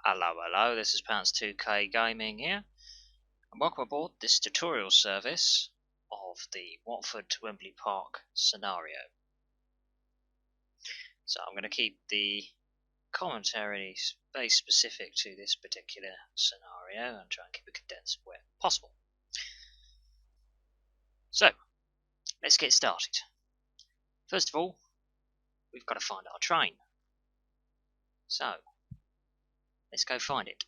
Hello, this is Pounds2K Gaming here, and welcome aboard this tutorial service of the Watford to Wembley Park scenario. So I'm going to keep the commentary very specific to this particular scenario and try and keep it condensed where possible. So, let's get started. First of all, we've got to find our train. So, let's go find it.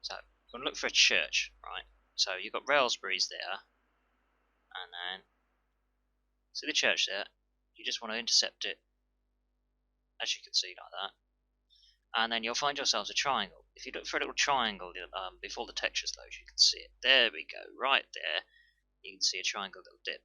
So, we're going to look for a church, right? So, you've got Railsbury's there, and then see the church there. You just want to intercept it, as you can see, like that, and then you'll find yourselves a triangle. If you look for a little triangle before the textures load, you can see it. There we go, right there. You can see a triangle little dip.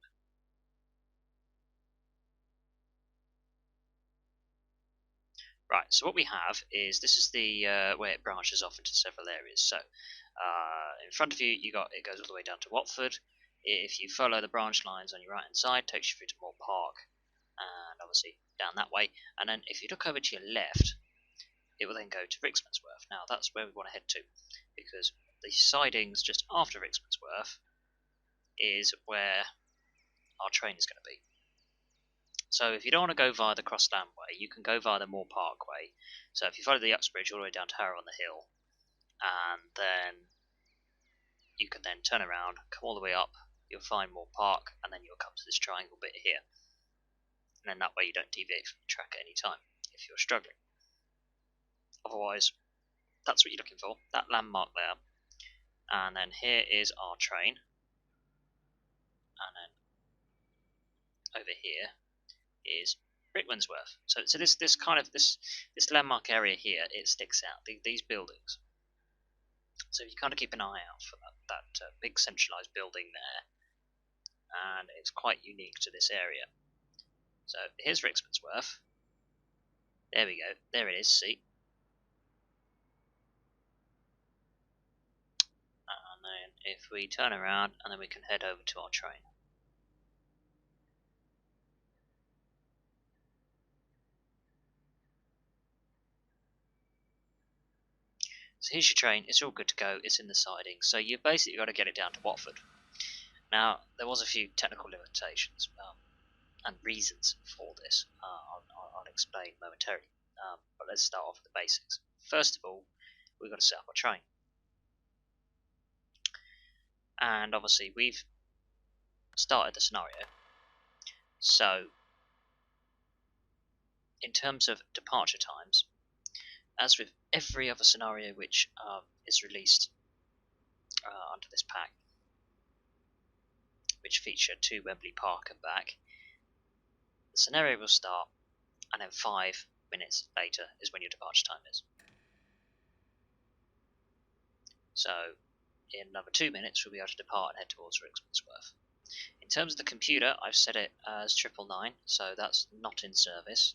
Right, so what we have is this is the where it branches off into several areas. So in front of you, it goes all the way down to Watford. If you follow the branch lines on your right hand side, it takes you through to Moore Park, and obviously down that way. And then if you look over to your left, it will then go to Rickmansworth. Now that's where we want to head to, because the sidings just after Rickmansworth is where our train is going to be. So if you don't want to go via the Crossland way, you can go via the Moore Park way. So if you follow the Uxbridge all the way down to Harrow on the Hill, and then you can then turn around, come all the way up, you'll find Moore Park, and then you'll come to this triangle bit here. And then that way you don't deviate from the track at any time if you're struggling. Otherwise, that's what you're looking for, that landmark there. And then here is our train. And then over here is Rickmansworth. So this landmark area here, it sticks out, these buildings. So you kind of keep an eye out for that big centralised building there, and it's quite unique to this area. So here's Rickmansworth. There we go. There it is. See. And then if we turn around, and then we can head over to our train. So here's your train, it's all good to go, it's in the siding, so you've basically got to get it down to Watford. Now, there was a few technical limitations and reasons for this, I'll explain momentarily, but let's start off with the basics. First of all, we've got to set up our train. And obviously we've started the scenario, so in terms of departure times, as with every other scenario which is released under this pack, which feature to Wembley Park and back, the scenario will start, and then 5 minutes later is when your departure time is. So in another 2 minutes we'll be able to depart and head towards Rickmansworth. In terms of the computer, I've set it as 999, so that's not in service.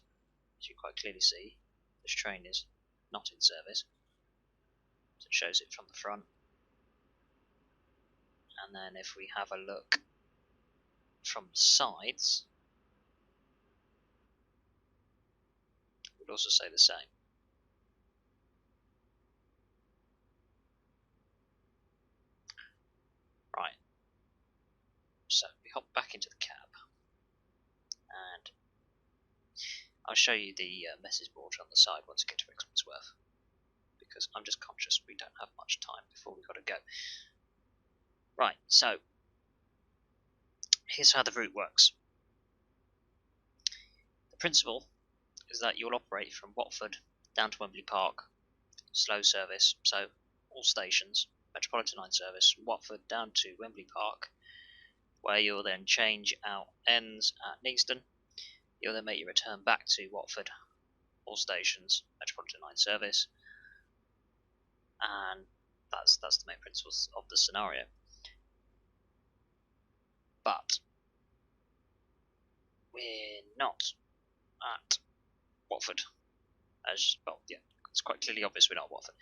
As you quite clearly see, this train is not in service. So it shows it from the front. And then if we have a look from the sides, it would also say the same. Right. So we hop back into the cab, and I'll show you the message board on the side once we get to Rickmansworth, because I'm just conscious we don't have much time before we've got to go. Right, so here's how the route works. The principle is that you'll operate from Watford down to Wembley Park, slow service, so all stations, Metropolitan line service, Watford down to Wembley Park, where you'll then change out ends at Neaston. You'll then make your return back to Watford, all stations, Metropolitan line service, and that's the main principles of the scenario. But we're not at Watford, as well. Yeah, it's quite clearly obvious we're not at Watford.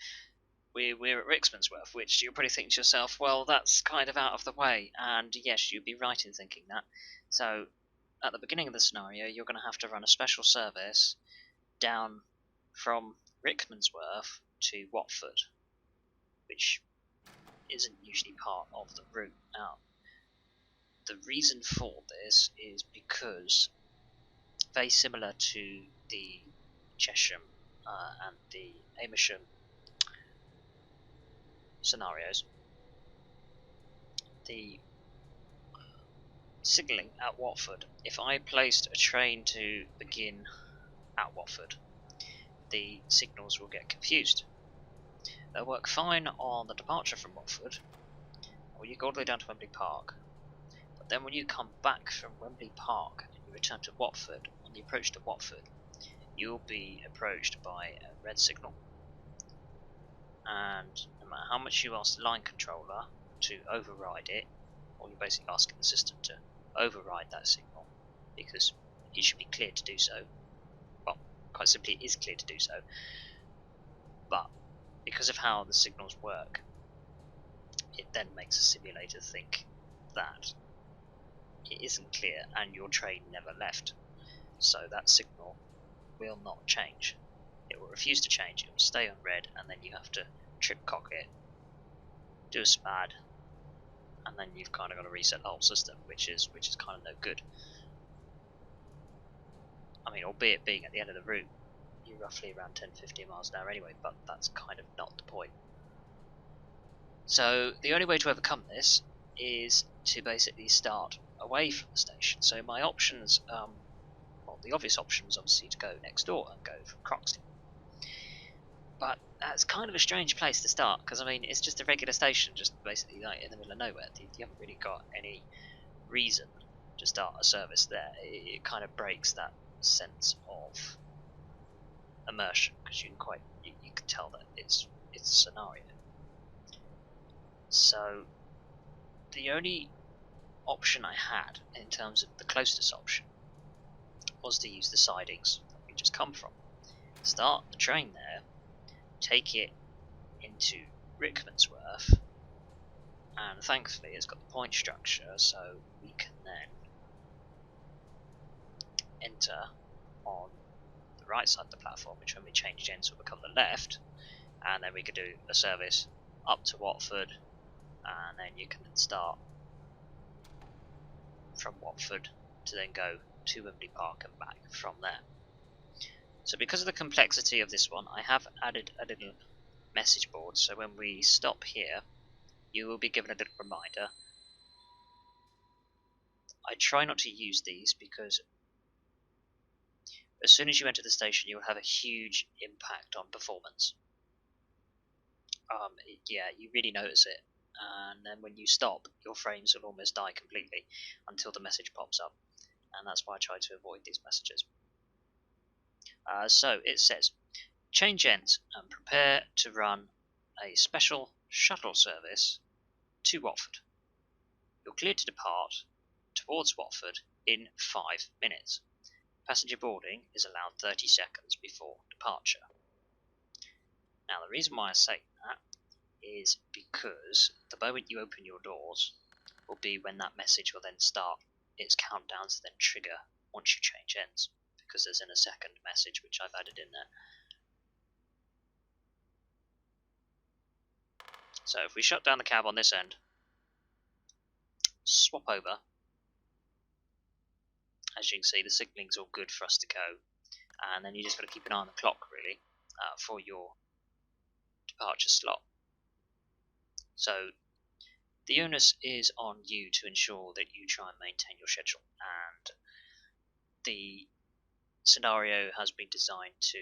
We're at Rickmansworth, which you're probably thinking to yourself, well, that's kind of out of the way. And yes, you'd be right in thinking that. So at the beginning of the scenario, you're going to have to run a special service down from Rickmansworth to Watford, which isn't usually part of the route. Now, the reason for this is because, very similar to the Chesham and the Amersham scenarios, the signalling at Watford, if I placed a train to begin at Watford, the signals will get confused. They'll work fine on the departure from Watford, or you go all the way down to Wembley Park, but then when you come back from Wembley Park and you return to Watford, on the approach to Watford, you'll be approached by a red signal, and no matter how much you ask the line controller to override it, or you're basically asking the system to override that signal, because it should be clear to do so, well, quite simply it is clear to do so, but because of how the signals work, it then makes the simulator think that it isn't clear and your train never left, so that signal will not change. It will refuse to change, it will stay on red, and then you have to trip cock it, do a SPAD, and then you've kind of got to reset the whole system, which is kind of no good. I mean, albeit being at the end of the route, you're roughly around 10-15 miles an hour anyway, but that's kind of not the point. So the only way to overcome this is to basically start away from the station. So my options, well, the obvious option is obviously to go next door and go from Croxley. But that's kind of a strange place to start, because I mean, it's just a regular station, just basically like in the middle of nowhere. You haven't really got any reason to start a service there. It kind of breaks that sense of immersion, because you can tell that it's a scenario. So the only option I had in terms of the closest option was to use the sidings that we just come from. Start the train there, take it into Rickmansworth, and thankfully it's got the point structure, so we can then enter on the right side of the platform, which when we change ends will become the left, and then we could do a service up to Watford, and then you can then start from Watford to then go to Wembley Park and back from there. So because of the complexity of this one, I have added a little message board, so when we stop here, you will be given a little reminder. I try not to use these because as soon as you enter the station, you will have a huge impact on performance. Yeah, you really notice it, and then when you stop, your frames will almost die completely until the message pops up, and that's why I try to avoid these messages. So it says, change ends and prepare to run a special shuttle service to Watford. You're cleared to depart towards Watford in 5 minutes. Passenger boarding is allowed 30 seconds before departure. Now the reason why I say that is because the moment you open your doors will be when that message will then start its countdown to then trigger once you change ends, because there's in a second message which I've added in there. So if we shut down the cab on this end, swap over, as you can see the signalling's all good for us to go, and then you just got to keep an eye on the clock really for your departure slot. So the onus is on you to ensure that you try and maintain your schedule, and the scenario has been designed to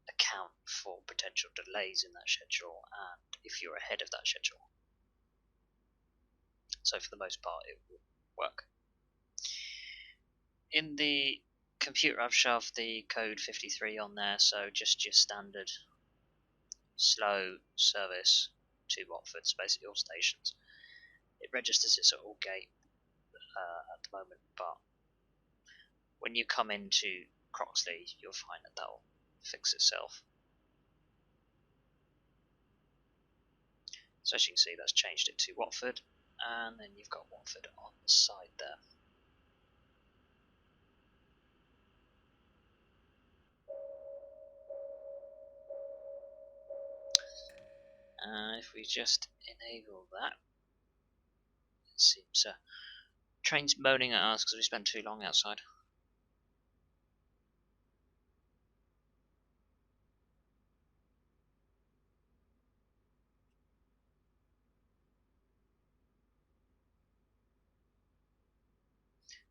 account for potential delays in that schedule and if you're ahead of that schedule. So for the most part it will work. In the computer I've shoved the code 53 on there, so just your standard slow service to Watford, so basically all stations. It registers this at all gate at the moment, but when you come into Croxley you'll find that that'll fix itself. So as you can see that's changed it to Watford, and then you've got Watford on the side there. If we just enable that, it seems train's moaning at us because we spent too long outside.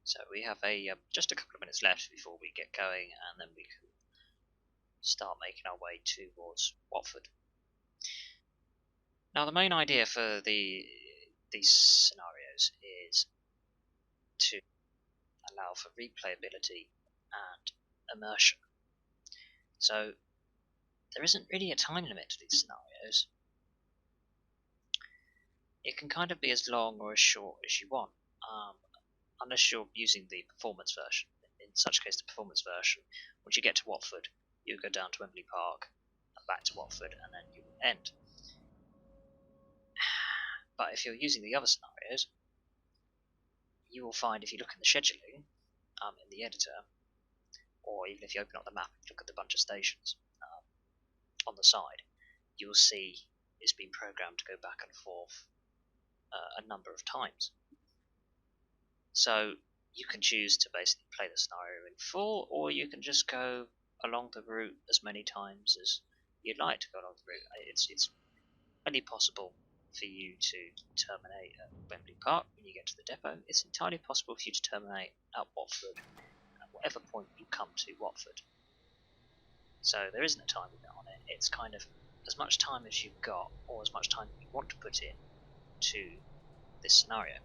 So we have just a couple of minutes left before we get going, and then we can start making our way towards Watford. Now, the main idea for these scenarios is to allow for replayability and immersion. So there isn't really a time limit to these scenarios. It can kind of be as long or as short as you want, unless you're using the performance version. In such case, the performance version, once you get to Watford, you go down to Wembley Park and back to Watford, and then you will end. But if you're using the other scenarios, you will find if you look in the scheduling, in the editor, or even if you open up the map and look at the bunch of stations on the side, you will see it's been programmed to go back and forth a number of times. So you can choose to basically play the scenario in full, or you can just go along the route as many times as you'd like to go along the route. It's only possible for you to terminate at Wembley Park when you get to the depot. It's entirely possible for you to terminate at Watford at whatever point you come to Watford. So there isn't a time limit on it. It's kind of as much time as you've got, or as much time you want to put in to this scenario.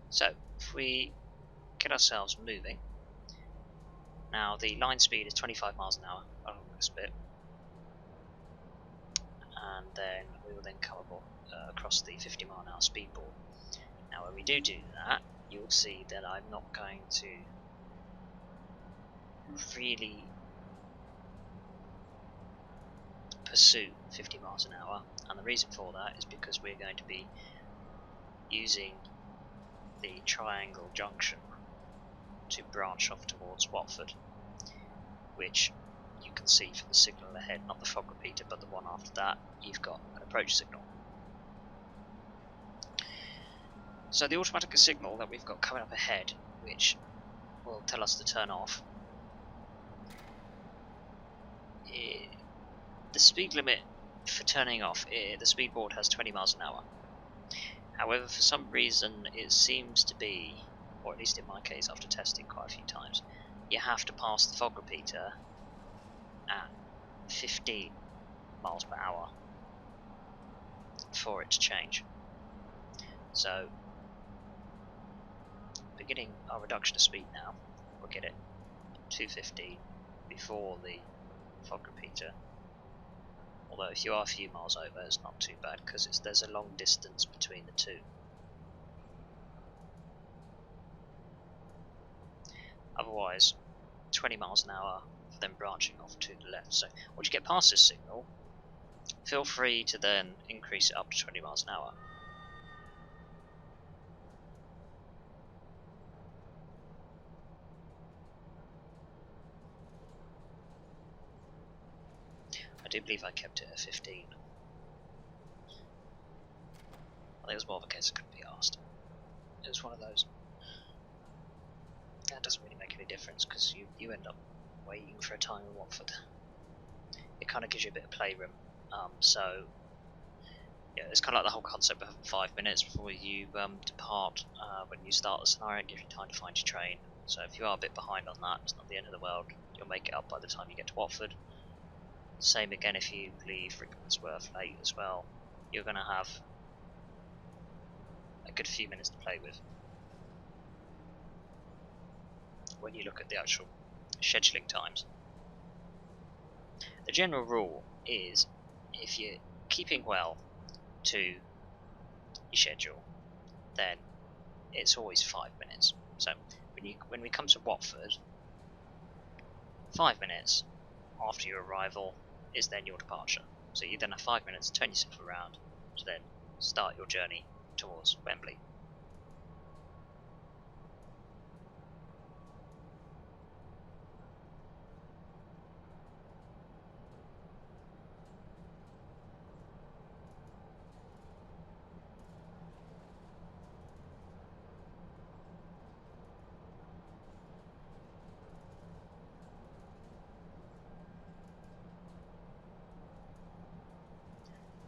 So if we get ourselves moving, now the line speed is 25 miles an hour along this bit, and then we will then come across the 50-mile-an-hour speed board. Now when we do that, you'll see that I'm not going to really pursue 50 miles an hour, and the reason for that is because we're going to be using the triangle junction to branch off towards Watford, which you can see from the signal ahead, not the fog repeater but the one after that. You've got an approach signal. So the automatic signal that we've got coming up ahead, which will tell us to turn off, the speed limit for turning off, the speed board has 20 miles an hour. However, for some reason it seems to be, or at least in my case after testing quite a few times, you have to pass the fog repeater at 15 miles per hour for it to change. So beginning our reduction of speed now, we'll get it 215 before the fog repeater. Although if you are a few miles over, it's not too bad because there's a long distance between the two. Otherwise, 20 miles an hour for them branching off to the left. So once you get past this signal, feel free to then increase it up to 20 miles an hour. I do believe I kept it at 15. I think it was more of a case I couldn't be asked. It was one of those. That doesn't really make any difference because you end up waiting for a time in Watford. It kind of gives you a bit of playroom. So yeah, it's kind of like the whole concept of having 5 minutes before you depart. When you start the scenario, it gives you time to find your train. So if you are a bit behind on that, it's not the end of the world. You'll make it up by the time you get to Watford. Same again if you leave Rickmansworth late as well. You're going to have a good few minutes to play with when you look at the actual scheduling times. The general rule is if you're keeping well to your schedule, then it's always 5 minutes. So when we come to Watford, 5 minutes after your arrival is then your departure. So you then have 5 minutes to turn yourself around to then start your journey towards Wembley.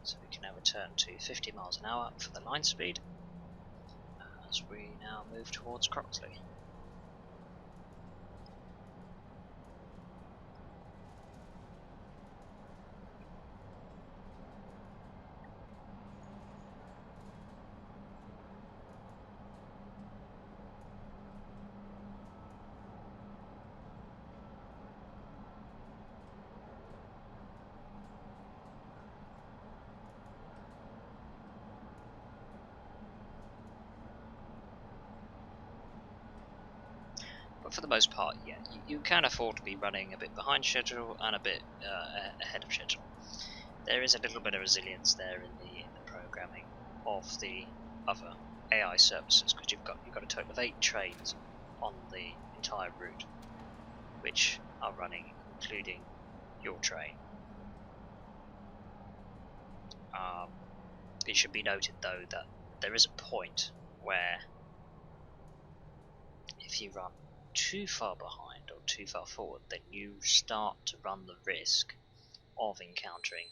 So we can now return to 50 miles an hour for the line speed as we now move towards Croxley. But for the most part, yeah, you can afford to be running a bit behind schedule and a bit ahead of schedule. There is a little bit of resilience there in the programming of the other AI services, because you've got a total of 8 trains on the entire route, which are running, including your train. It should be noted though that there is a point where if you run too far behind or too far forward, then you start to run the risk of encountering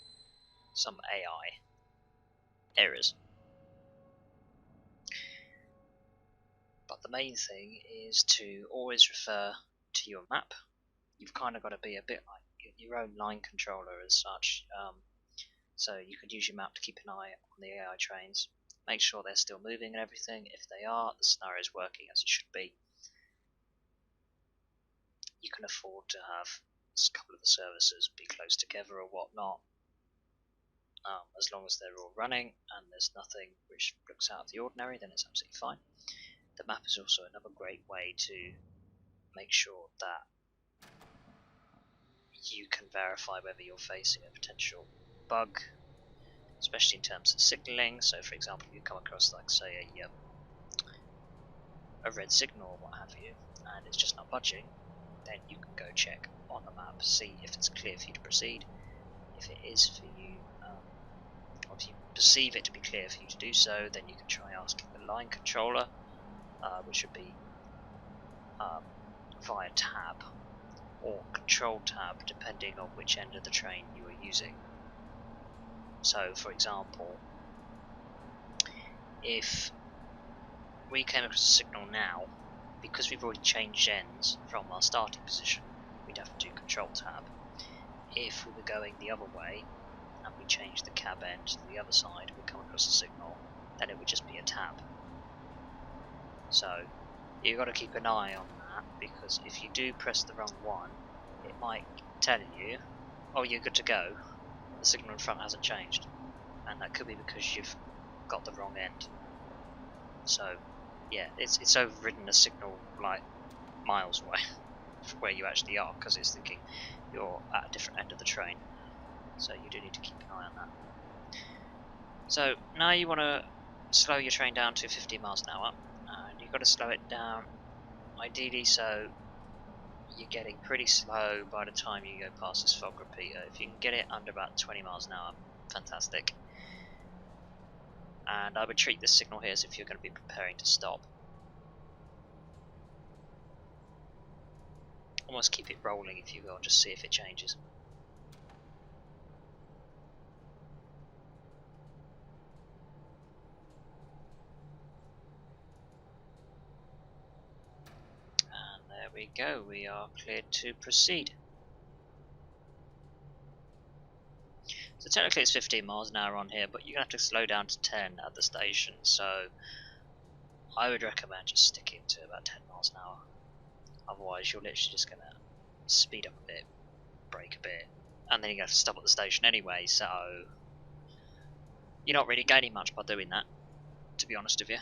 some AI errors. But the main thing is to always refer to your map. You've kind of got to be a bit like your own line controller as such. So you could use your map to keep an eye on the AI trains, make sure they're still moving and everything. If they are, the scenario is working as it should be. You can afford to have a couple of the services be close together or whatnot, as long as they're all running and there's nothing which looks out of the ordinary, then it's absolutely fine. The map is also another great way to make sure that you can verify whether you're facing a potential bug, especially in terms of signalling. So for example, you come across, like, say, a red signal or what have you, and it's just not budging, then you can go check on the map, see if it's clear for you to proceed. If it is for you, or if you perceive it to be clear for you to do so, then you can try asking the line controller, which would be via tab or control tab, depending on which end of the train you are using. So for example, if we came across a signal now, because we've already changed ends from our starting position, we'd have to do control tab. If we were going the other way and we changed the cab end to the other side and we come across a signal, then it would just be a tab. So you've got to keep an eye on that, because if you do press the wrong one, it might tell you, oh, you're good to go, the signal in front hasn't changed, and that could be because you've got the wrong end. So yeah, it's overridden a signal like miles away from where you actually are, because it's thinking you're at a different end of the train. So you do need to keep an eye on that. So now you want to slow your train down to 50 miles an hour, and you've got to slow it down ideally so you're getting pretty slow by the time you go past this fog repeater. If you can get it under about 20 miles an hour, fantastic. And I would treat this signal here as if you're going to be preparing to stop. Almost keep it rolling, if you will, just see if it changes. And there we go, we are cleared to proceed. So technically it's 15 miles an hour on here, but you're going to have to slow down to 10 at the station, so I would recommend just sticking to about 10 miles an hour. Otherwise you're literally just going to speed up a bit, brake a bit, and then you're going to have to stop at the station anyway, so you're not really gaining much by doing that, to be honest with you.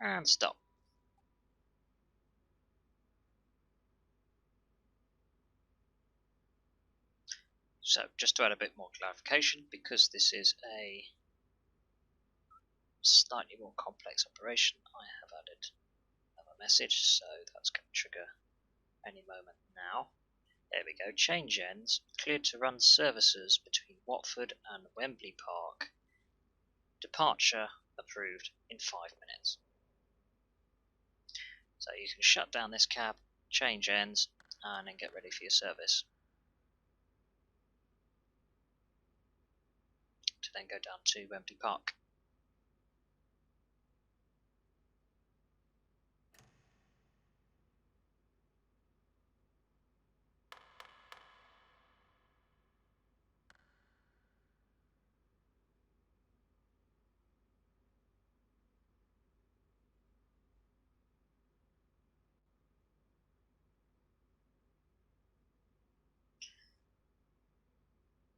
and stop. So, just to add a bit more clarification, because this is a slightly more complex operation, I have added another message, so that's going to trigger any moment now. There we go, change ends, cleared to run services between Watford and Wembley Park. Departure approved in 5 minutes. So you can shut down this cab, change ends, and then get ready for your service. To then go down to Wembley Park.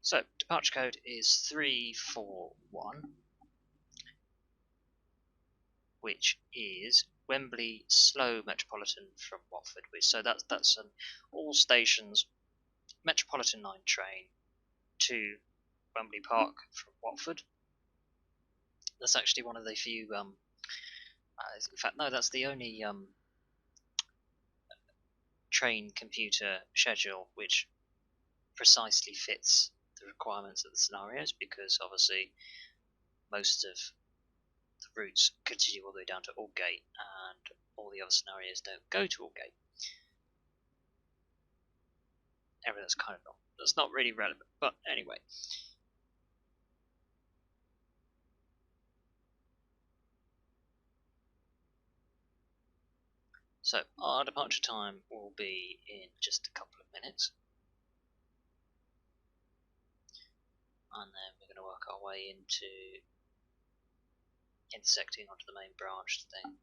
So, departure code is 341, which is Wembley Slow Metropolitan from Watford. So that's an all stations Metropolitan line train to Wembley Park from Watford. That's actually one of the few. In fact, no, that's the only train computer schedule which precisely fits the requirements of the scenarios, because obviously most of the routes continue all the way down to Aldgate, and all the other scenarios don't go to Aldgate. That's kind of that's not really relevant, but anyway. So our departure time will be in just a couple of minutes, and then we're going to work our way into intersecting onto the main branch to then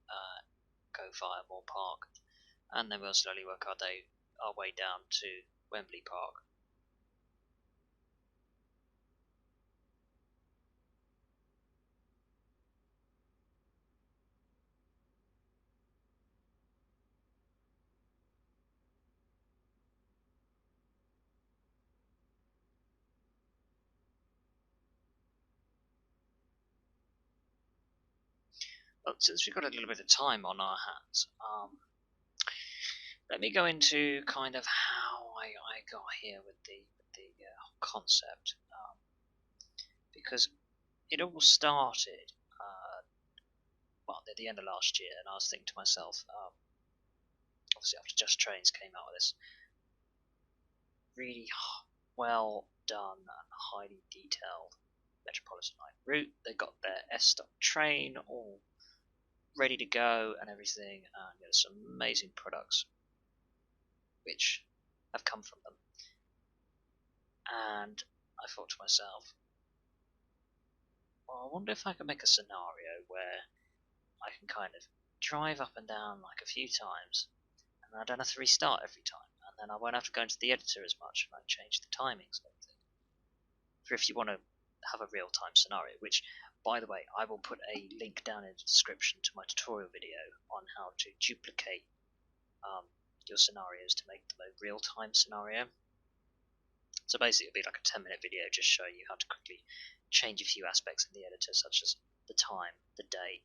go via Moor Park, and then we'll slowly work our way down to Wembley Park. But since we've got a little bit of time on our hands, let me go into kind of how I got here with the concept, because it all started at the end of last year, and I was thinking to myself, obviously after Just Trains came out with this really well done and highly detailed Metropolitan line route. They got their S-Stop train all ready to go and everything, and some amazing products which have come from them. And I thought to myself, well, I wonder if I can make a scenario where I can kind of drive up and down like a few times, and I don't have to restart every time, and then I won't have to go into the editor as much, and I change the timings and everything. For if you want to have a real-time scenario, which, by the way, I will put a link down in the description to my tutorial video on how to duplicate your scenarios to make them a real-time scenario. So basically it'll be like a 10-minute video just showing you how to quickly change a few aspects in the editor, such as the time, the day,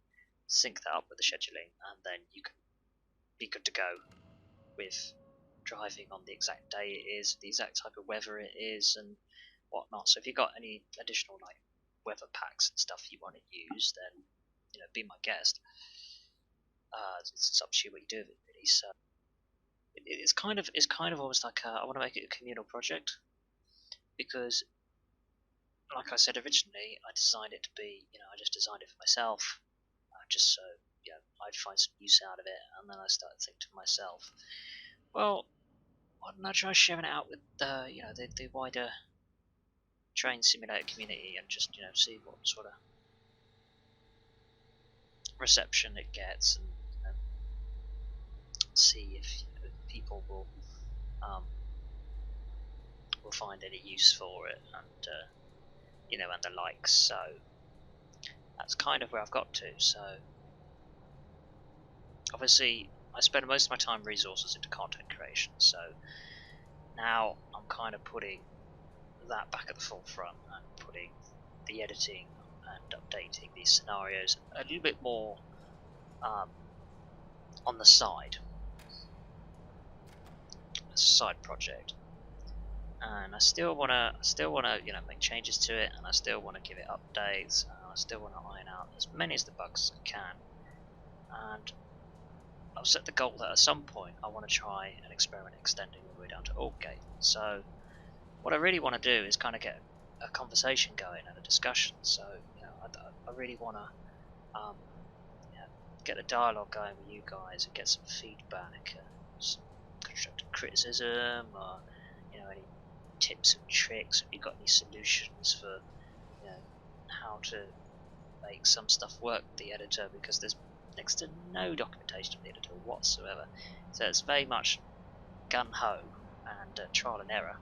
sync that up with the scheduling, and then you can be good to go with driving on the exact day it is, the exact type of weather it is, and whatnot. So if you've got any additional like weather packs and stuff you want to use, then be my guest. It's up to you what you do with it, really. So it's kind of almost like I want to make it a communal project, because like I said originally, I designed it to be, I just designed it for myself, just so I'd find some use out of it. And then I started thinking to myself, well, why don't I try sharing it out with the wider train simulator community, and just see what sort of reception it gets, and see if people will find any use for it, and and the likes. So that's kind of where I've got to. So obviously I spend most of my time resources into content creation, so now I'm kind of putting that back at the forefront and putting the editing and updating these scenarios a little bit more on the side as a side project. And I still wanna make changes to it, and I still wanna give it updates, and I still wanna iron out as many as the bugs as I can. And I've set the goal that at some point I want to try and experiment extending all the way down to Aldgate. So what I really want to do is kind of get a conversation going and a discussion. So I really want to get a dialogue going with you guys and get some feedback, some constructive criticism, or any tips and tricks. Have you got any solutions for how to make some stuff work with the editor, because there's next to no documentation of the editor whatsoever, so it's very much gun-ho and trial and error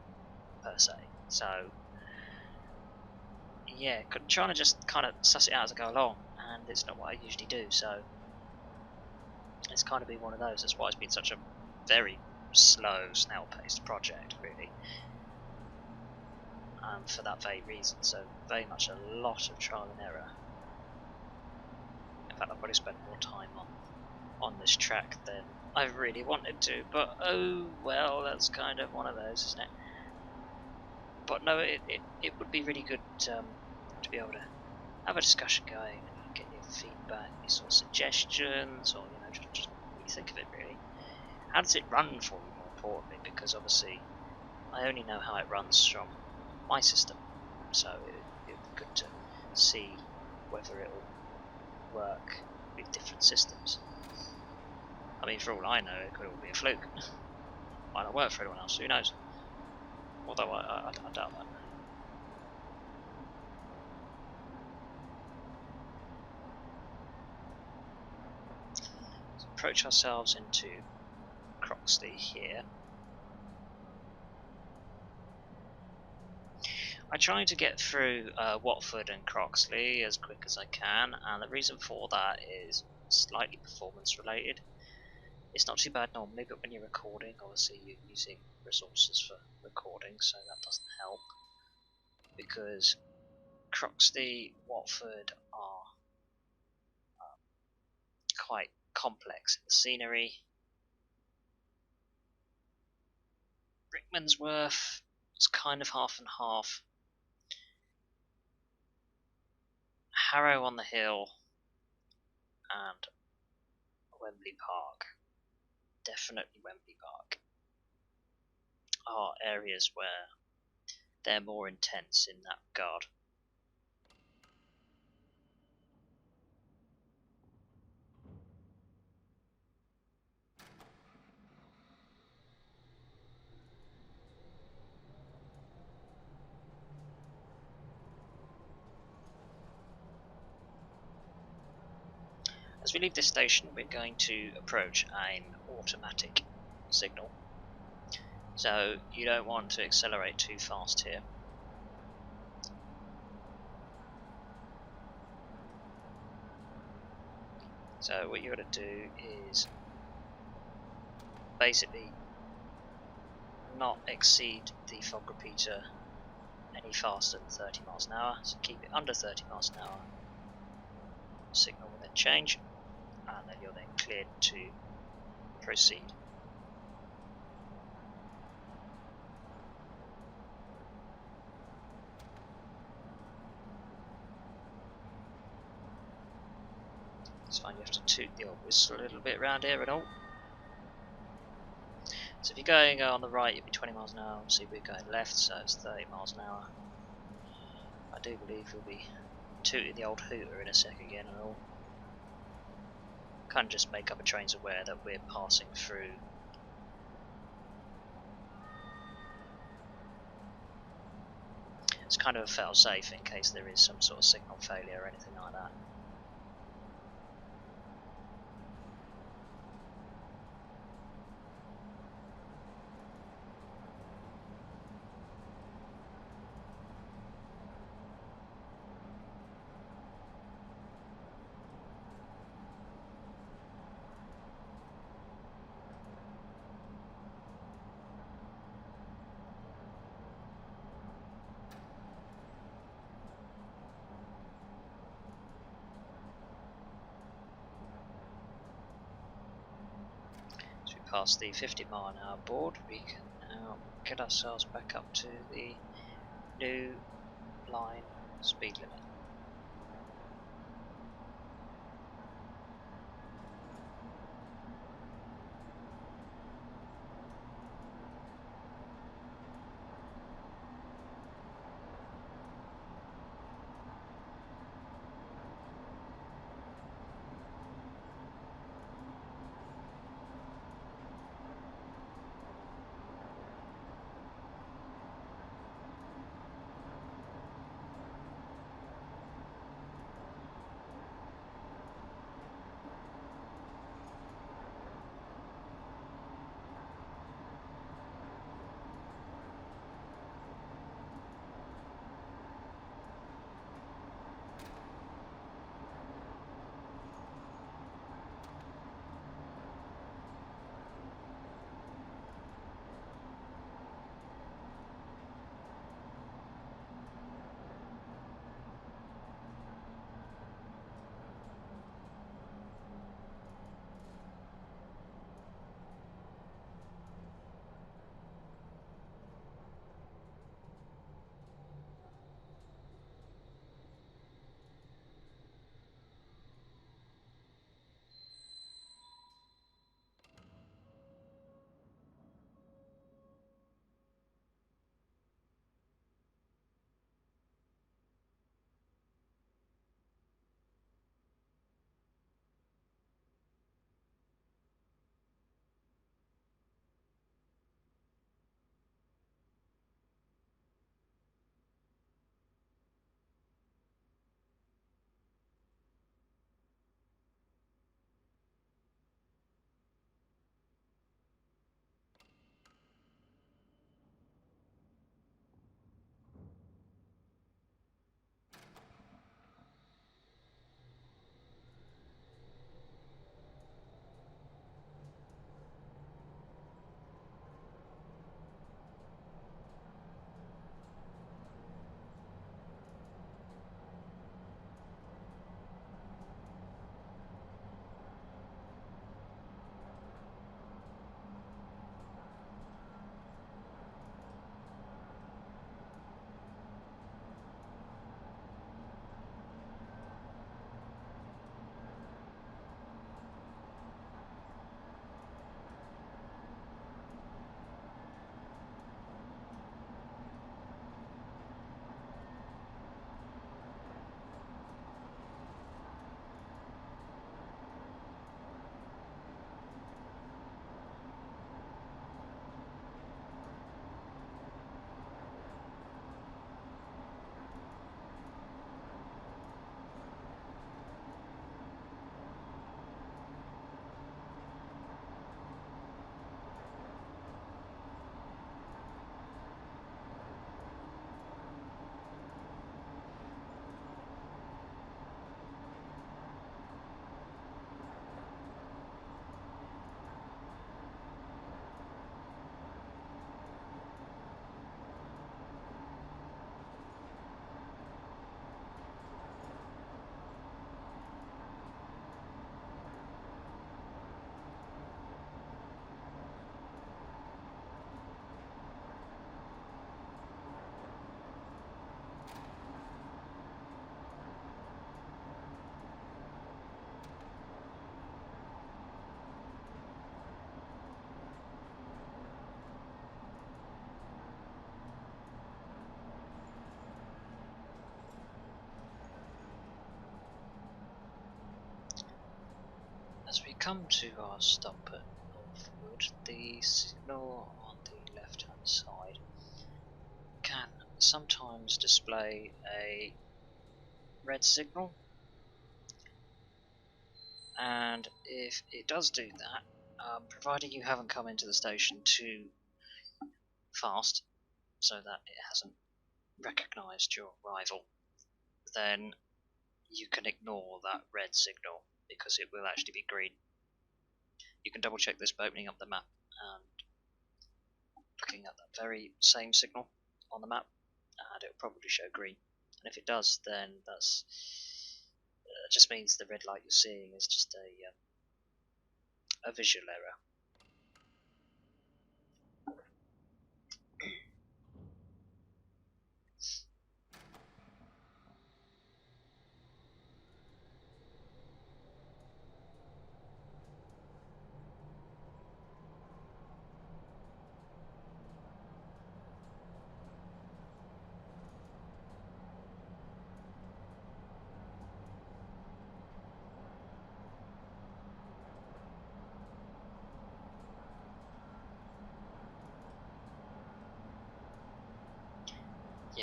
per se. So yeah, trying to just kind of suss it out as I go along, and it's not what I usually do, so it's kind of been one of those. That's why it's been such a very slow, snail-paced project, really, for that very reason. So very much a lot of trial and error. In fact, I've probably spent more time on this track than I really wanted to, but oh well, that's kind of one of those, isn't it? But no, it would be really good to be able to have a discussion going and get your feedback, your sort of suggestions, or just what you think of it, really. How does it run for you, more importantly, because obviously I only know how it runs from my system, so it would be good to see whether it will work with different systems. I mean, for all I know, it could all be a fluke. Might not work for anyone else, who knows? Although I doubt that. Let's approach ourselves into Croxley here. I'm trying to get through Watford and Croxley as quick as I can, and the reason for that is slightly performance related. It's not too bad normally, but when you're recording, obviously you're using resources for recording, so that doesn't help. Because Croxley, Watford are quite complex in the scenery. Rickmansworth is kind of half and half. Harrow on the Hill and Wembley Park, definitely Wembley Park, are areas where they're more intense in that regard. As we leave this station, we're going to approach an automatic signal, so you don't want to accelerate too fast here. So what you're going to do is basically not exceed the fog repeater any faster than 30 miles an hour, so keep it under 30 miles an hour. Signal will then change, and then you're then cleared to proceed. It's fine, you have to toot the old whistle a little bit around here and all. So if you're going on the right, you'll be 20 miles an hour. Obviously we're going left, so it's 30 miles an hour. I do believe we'll be tooting the old hooter in a sec again and all. Kind of just make other trains aware that we're passing through. It's kind of a fail-safe in case there is some sort of signal failure or anything like that. past the 50-mile-an-hour board, we can now get ourselves back up to the new line speed limit. As we come to our stop at Northwood, the signal on the left hand side can sometimes display a red signal, and if it does do that, providing you haven't come into the station too fast so that it hasn't recognised your arrival, then you can ignore that red signal because it will actually be green. You can double check this by opening up the map and looking at that very same signal on the map, and it will probably show green. And if it does, then that's just means the red light you're seeing is just a visual error.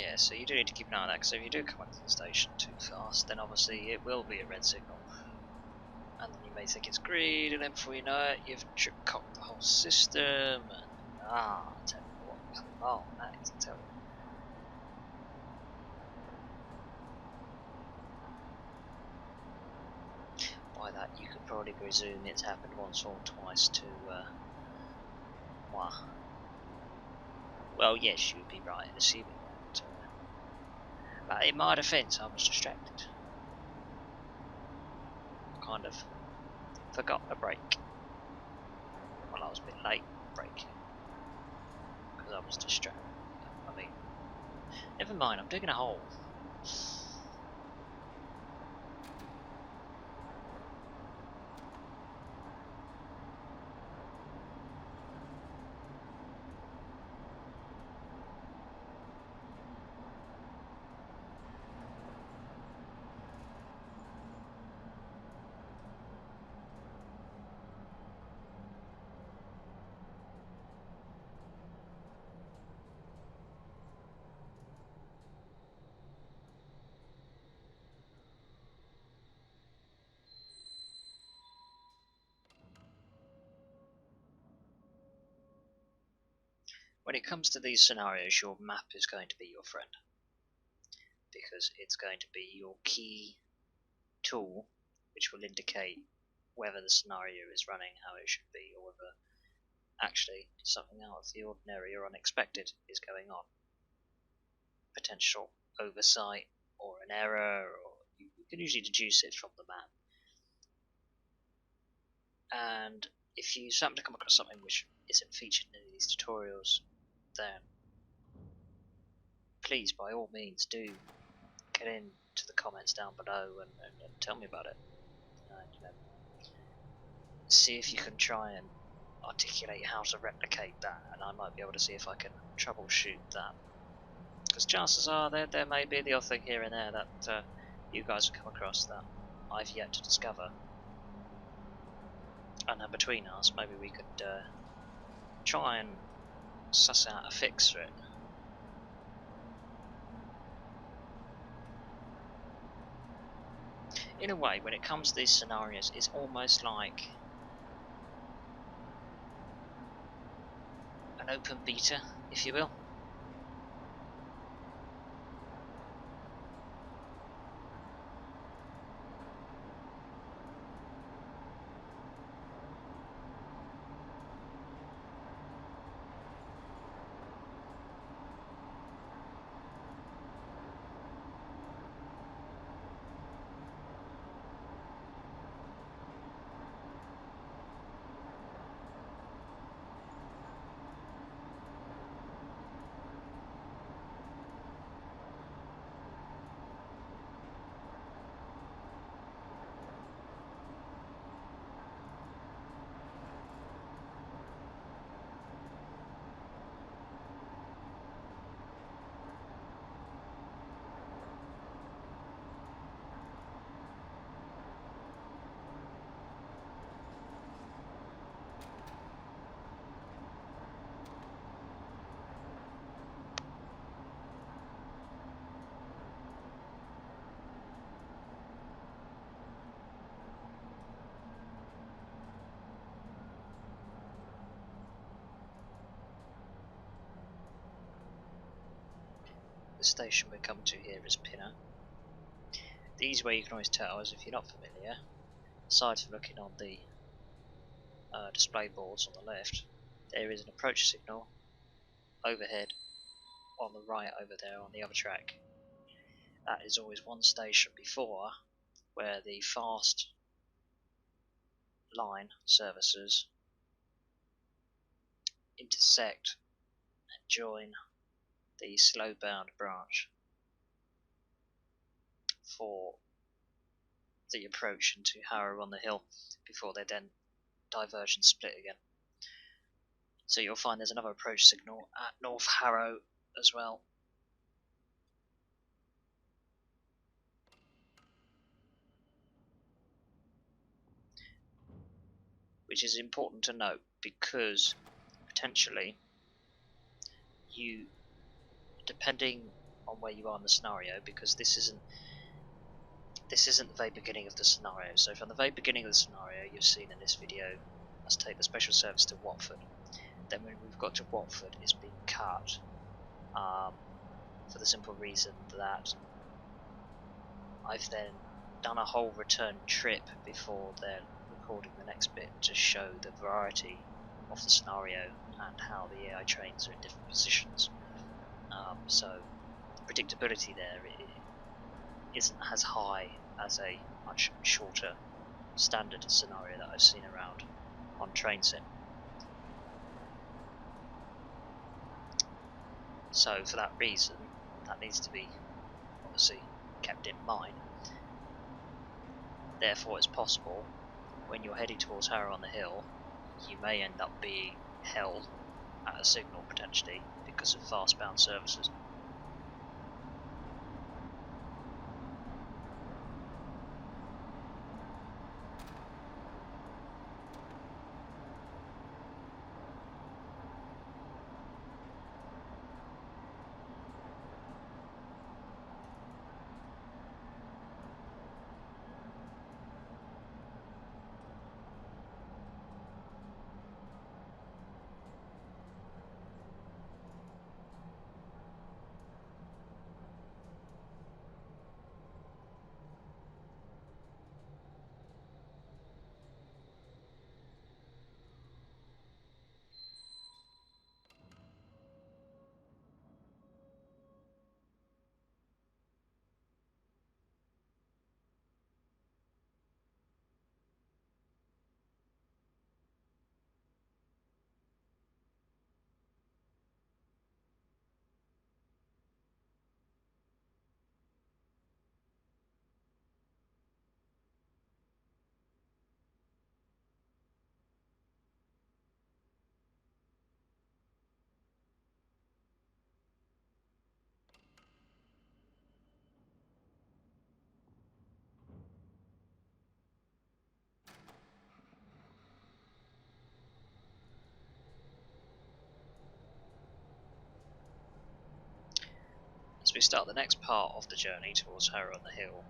Yeah, so you do need to keep an eye on that, because if you do come up to the station too fast, then obviously it will be a red signal. And then you may think it's green, and then before you know it, you've tripped-cocked the whole system, and I tell you what, come on, that is terrible. By that, you could probably presume it's happened once or twice to, moi. Well, yes, you would be right in assuming that. But in my defence, I was distracted. Kind of forgot a brake. Well, I was a bit late braking because I was distracted. I mean, never mind, I'm digging a hole. When it comes to these scenarios, your map is going to be your friend, because it's going to be your key tool which will indicate whether the scenario is running how it should be, or whether actually something out of the ordinary or unexpected is going on. Potential oversight or an error, or you can usually deduce it from the map. And if you happen to come across something which isn't featured in any of these tutorials, then please, by all means, do get into the comments down below and tell me about it. See if you can try and articulate how to replicate that, and I might be able to see if I can troubleshoot that. Because chances are there may be the odd thing here and there that you guys have come across that I've yet to discover. And then between us, maybe we could try and suss out a fix for it. In a way, when it comes to these scenarios, it's almost like an open beta, if you will. The station we come to here is Pinner. The easy way you can always tell is if you're not familiar, aside from looking on the display boards on the left, there is an approach signal overhead on the right over there on the other track. That is always one station before where the fast line services intersect and join the slow bound branch for the approach into Harrow on the Hill before they then diverge and split again. So you'll find there's another approach signal at North Harrow as well. Which is important to note because potentially you, depending on where you are in the scenario, because this isn't the very beginning of the scenario. So from the very beginning of the scenario you've seen in this video, let's take the special service to Watford. Then when we've got to Watford, it's been cut for the simple reason that I've then done a whole return trip before then recording the next bit to show the variety of the scenario and how the AI trains are in different positions. So the predictability there isn't as high as a much shorter standard scenario that I've seen around on train sim. So for that reason, that needs to be obviously kept in mind. Therefore it's possible when you're heading towards Harrow on the Hill, you may end up being held at a signal potentially because of fast bound services. As we start the next part of the journey towards Harrow on the Hill,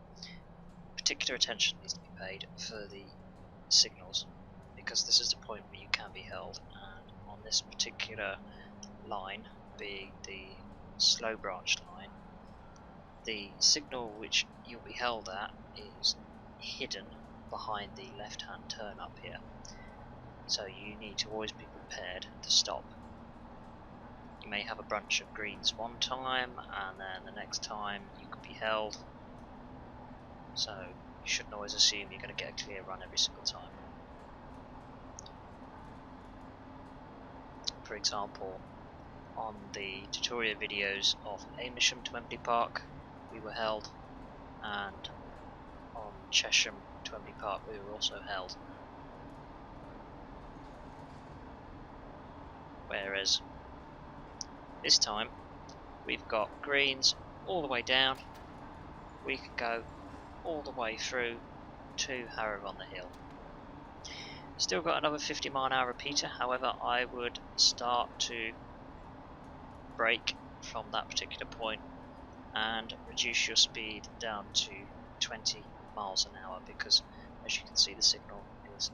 particular attention needs to be paid for the signals, because this is the point where you can be held, and on this particular line, being the slow branch line, the signal which you'll be held at is hidden behind the left hand turn up here, so you need to always be prepared to stop. You may have a bunch of greens one time, and then the next time you could be held, so you shouldn't always assume you're going to get a clear run every single time. For example, on the tutorial videos of Amersham to Wembley Park we were held, and on Chesham to Wembley Park we were also held. Whereas this time we've got greens all the way down, we can go all the way through to Harrow on the Hill. Still got another 50-mile-an-hour repeater, however I would start to brake from that particular point and reduce your speed down to 20 miles an hour, because as you can see the signal is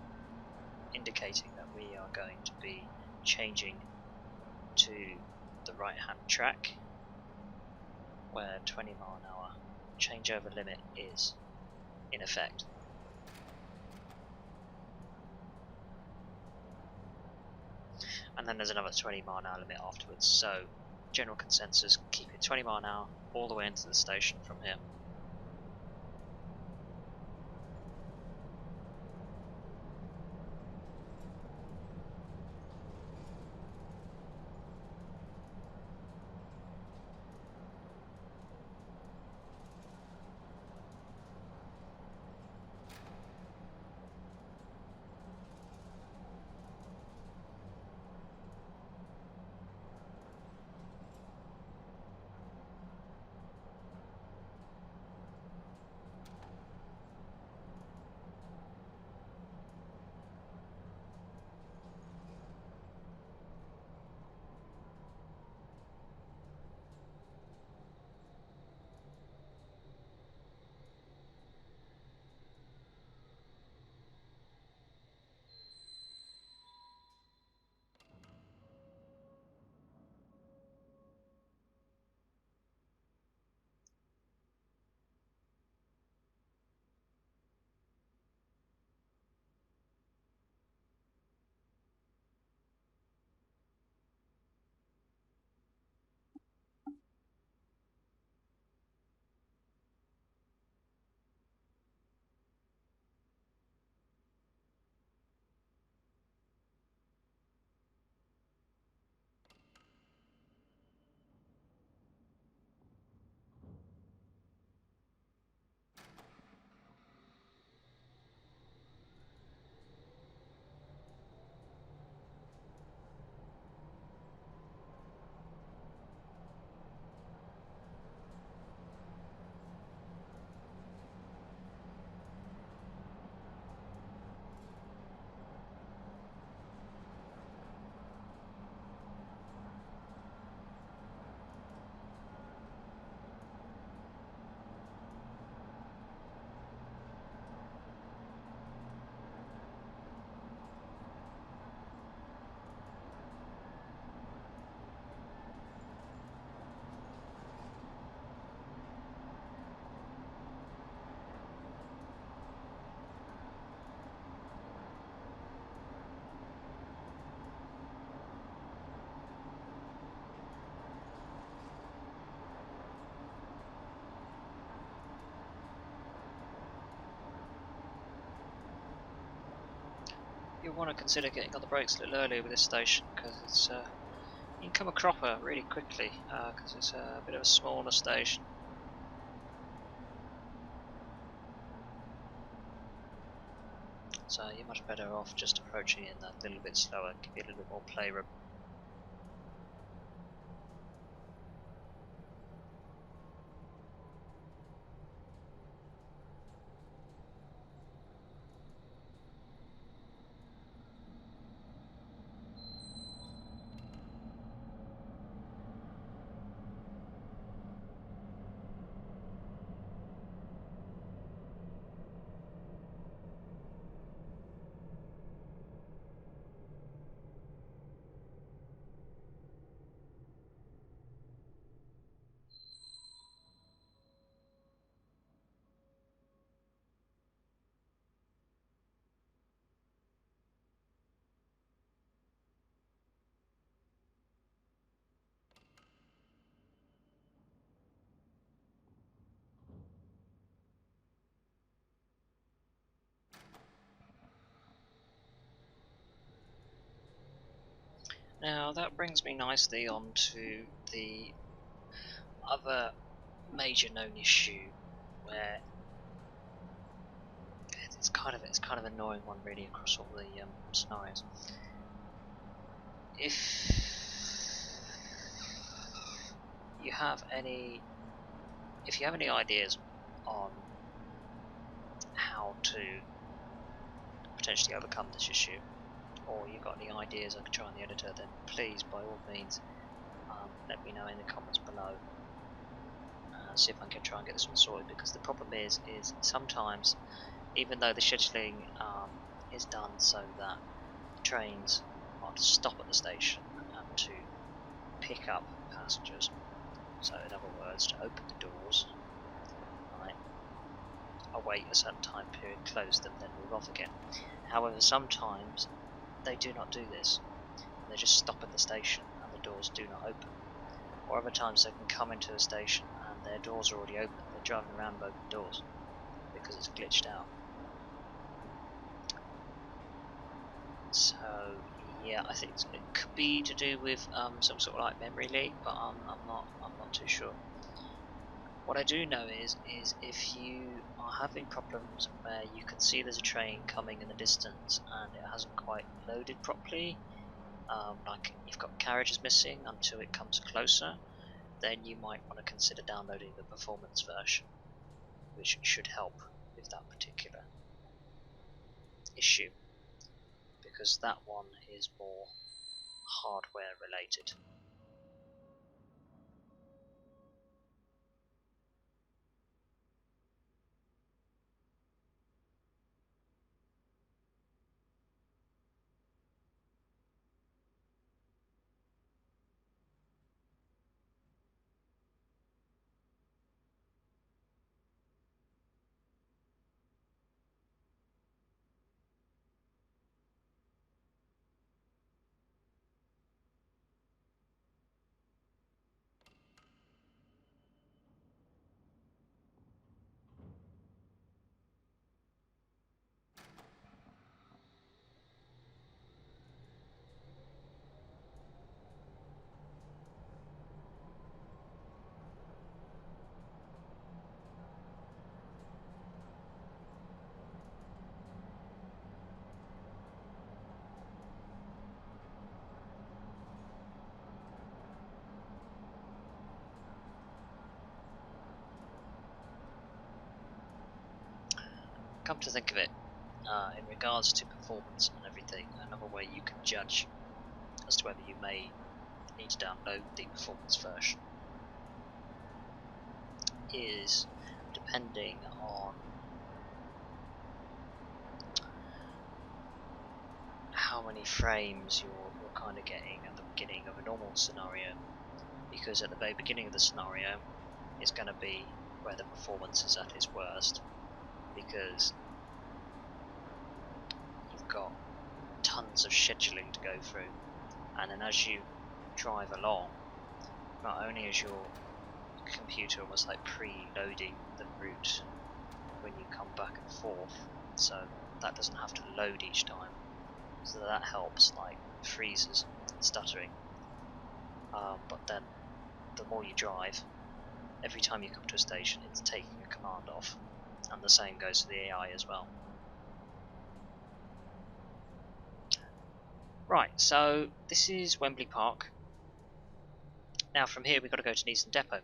indicating that we are going to be changing to the right hand track where 20 mile an hour changeover limit is in effect. And then there's another 20 mile an hour limit afterwards, so general consensus, keep it 20 mile an hour all the way into the station from here. you'll want to consider getting on the brakes a little earlier with this station, because it's you can come a cropper really quickly, because it's a bit of a smaller station. So you're much better off just approaching it that little bit slower, give you a little bit more playroom. Now that brings me nicely on to the other major known issue, where it's kind of an annoying one really across all the scenarios. If you have any ideas on how to potentially overcome this issue, or you've got any ideas I can try on the editor, then please, by all means, let me know in the comments below. See if I can try and get this one sorted, because the problem is sometimes, even though the scheduling is done so that trains are to stop at the station and to pick up passengers, so in other words, to open the doors, right, await a certain time period, close them, then move off again. However, sometimes they do not do this. They just stop at the station and the doors do not open. Or other times they can come into the station and their doors are already open. They're driving around with open doors because it's glitched out. So yeah, I think it could be to do with some sort of like memory leak, but I'm not too sure. What I do know is if you are having problems where you can see there's a train coming in the distance and it hasn't quite loaded properly, like you've got carriages missing until it comes closer, then you might want to consider downloading the performance version, which should help with that particular issue, because that one is more hardware related. Come to think of it, in regards to performance and everything, another way you can judge as to whether you may need to download the performance version is depending on how many frames you're kind of getting at the beginning of a normal scenario, because at the very beginning of the scenario is going to be where the performance is at its worst, because you've got tons of scheduling to go through, and then as you drive along, not only is your computer almost like pre-loading the route when you come back and forth, so that doesn't have to load each time, so that helps, like freezes, stuttering. But then the more you drive, every time you come to a station, it's taking a command off, and the same goes for the AI as well. Right, so this is Wembley Park. Now from here we've got to go to Neasden Depot.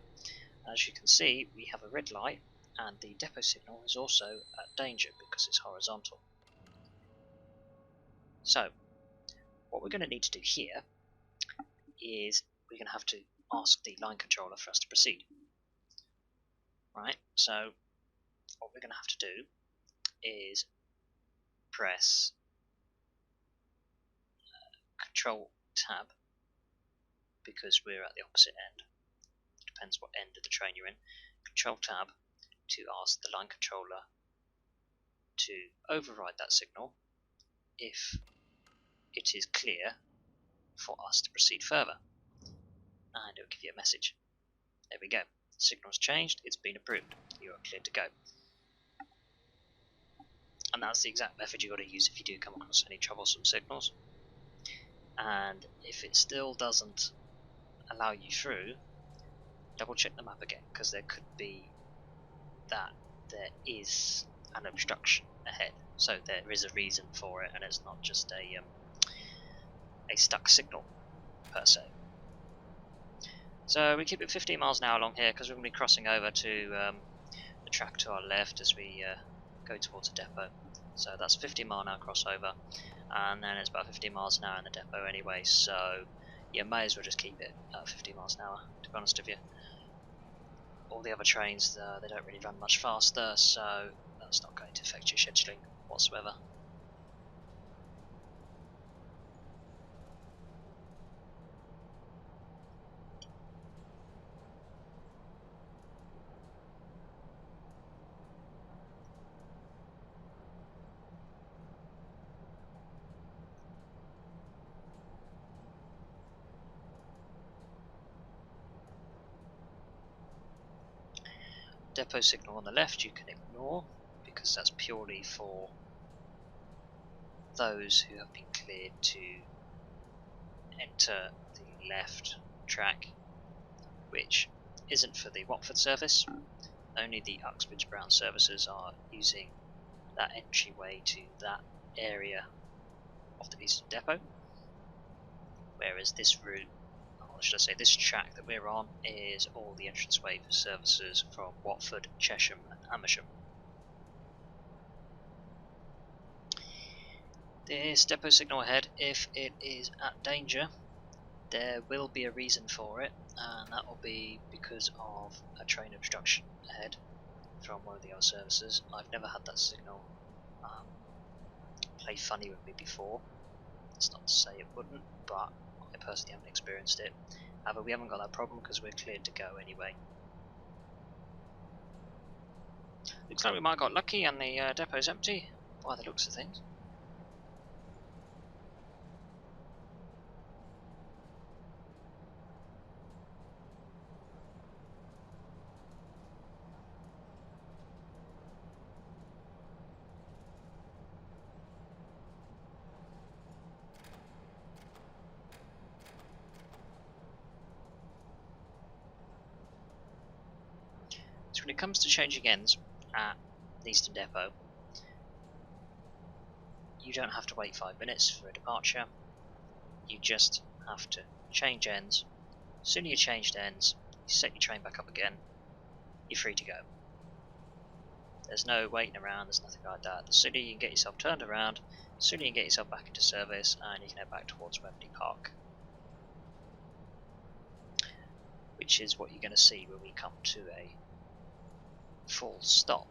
As you can see, we have a red light, and the depot signal is also at danger because it's horizontal. So what we're going to need to do here is we're going to have to ask the line controller for us to proceed. Right, so what we're going to have to do is press Control Tab, because we're at the opposite end. Depends what end of the train you're in. Control Tab to ask the line controller to override that signal if it is clear for us to proceed further, and it will give you a message. There we go. Signal's changed, it's been approved. You are cleared to go. And that's the exact method you've got to use if you do come across any troublesome signals. And if it still doesn't allow you through, double check the map again, because there could be that there is an obstruction ahead, so there is a reason for it, and it's not just a stuck signal per se. So we keep it 15 miles an hour along here because we're going to be crossing over to the track to our left as we go towards the depot. So that's a 15 mile an hour crossover, and then it's about 15 miles an hour in the depot anyway, so you may as well just keep it at 50 miles an hour, to be honest with you. All the other trains, they don't really run much faster, so that's not going to affect your scheduling whatsoever. Depot signal on the left you can ignore, because that's purely for those who have been cleared to enter the left track, which isn't for the Watford service. Only the Uxbridge Brown services are using that entryway to that area of the Eastern Depot, whereas this route, or should I say this track that we're on, is all the entranceway for services from Watford, Chesham and Amersham. This depot signal ahead, if it is at danger, there will be a reason for it, and that will be because of a train obstruction ahead from one of the other services. I've never had that signal play funny with me before. It's not to say it wouldn't, but I personally haven't experienced it. However, we haven't got that problem because we're cleared to go anyway. Looks like we might have got lucky and the depot's empty by the looks of things. So when it comes to changing ends at Neasden Depot, you don't have to wait 5 minutes for a departure. You just have to change ends. As soon as you changed ends, you set your train back up again, you're free to go. There's no waiting around, there's nothing like that. The sooner you can get yourself turned around, the sooner you can get yourself back into service, and you can head back towards Wembley Park. Which is what you're going to see when we come to a full stop.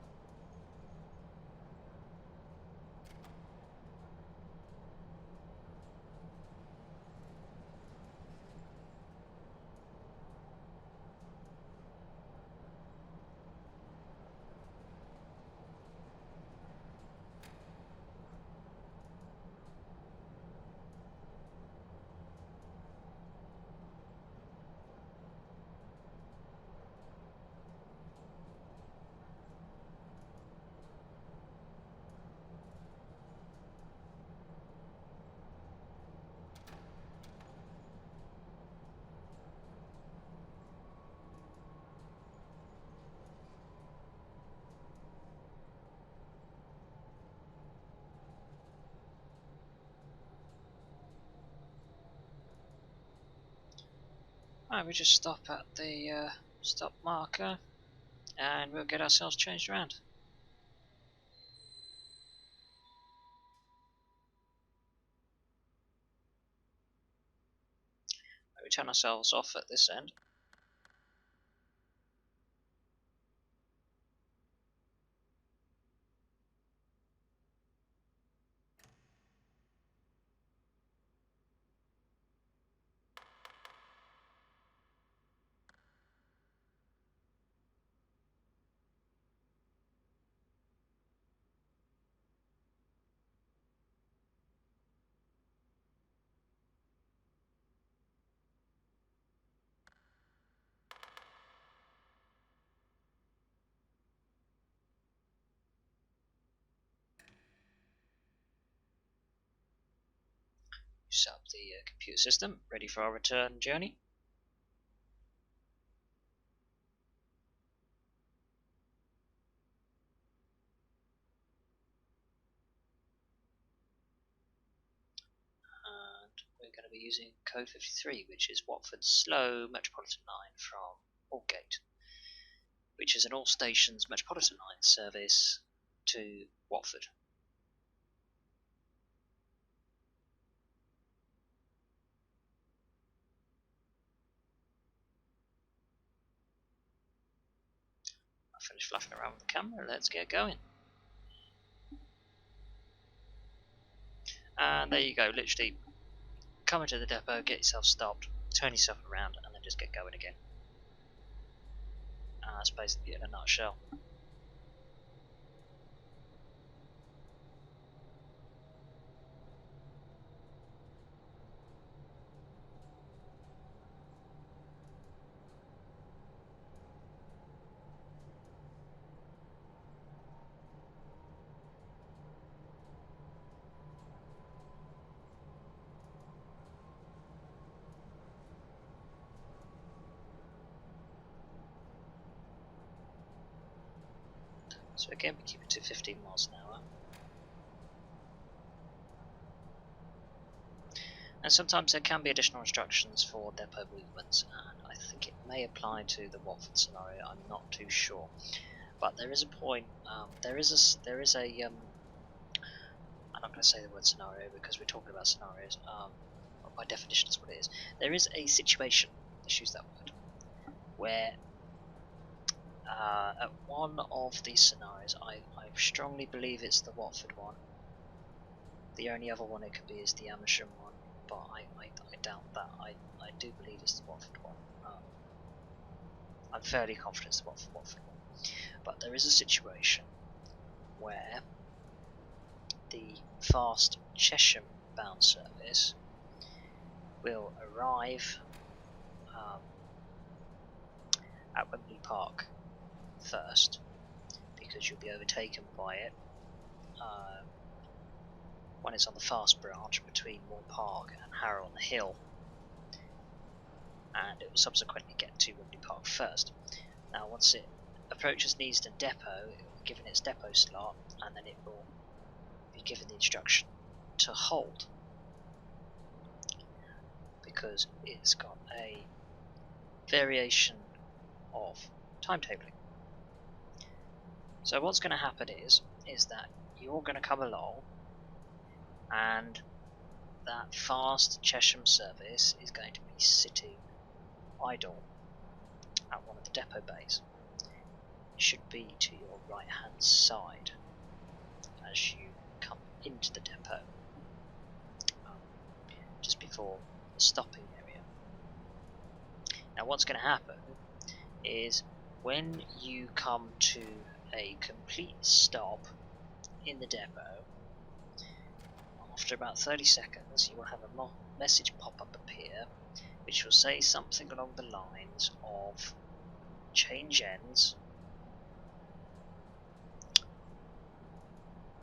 Right, we just stop at the stop marker and we'll get ourselves changed around. We turn ourselves off at this end. Set up the computer system, ready for our return journey. And we're going to be using code 53, which is Watford's slow Metropolitan line from Aldgate, which is an all stations Metropolitan line service to Watford. I've finished fluffing around with the camera, let's get going. And there you go, literally come into the depot, get yourself stopped, turn yourself around, and then just get going again. That's basically it in a nutshell. So again, we keep it to 15 miles an hour. And sometimes there can be additional instructions for depot movements, and I think it may apply to the Watford scenario. I'm not too sure, but there is a point. There is a. I'm not going to say the word scenario because we're talking about scenarios. By definition, is what it is. There is a situation. Let's use that word. Where at one of these scenarios, I strongly believe it's the Watford one. The only other one it could be is the Amersham one, but I doubt that. I do believe it's the Watford one. I'm fairly confident it's the Watford one. But there is a situation where the fast Chesham bound service will arrive at Wembley Park first, because you'll be overtaken by it when it's on the fast branch between Moor Park and Harrow on the Hill, and it will subsequently get to Wembley Park first. Now once it approaches Neasden Depot, it will be given its depot slot, and then it will be given the instruction to hold, because it's got a variation of timetabling. So what's going to happen is that you're going to come along, and that fast Chesham service is going to be sitting idle at one of the depot bays. It should be to your right hand side as you come into the depot, just before the stopping area. Now what's going to happen is when you come to a complete stop in the depot, after about 30 seconds you will have a message pop up appear which will say something along the lines of change ends,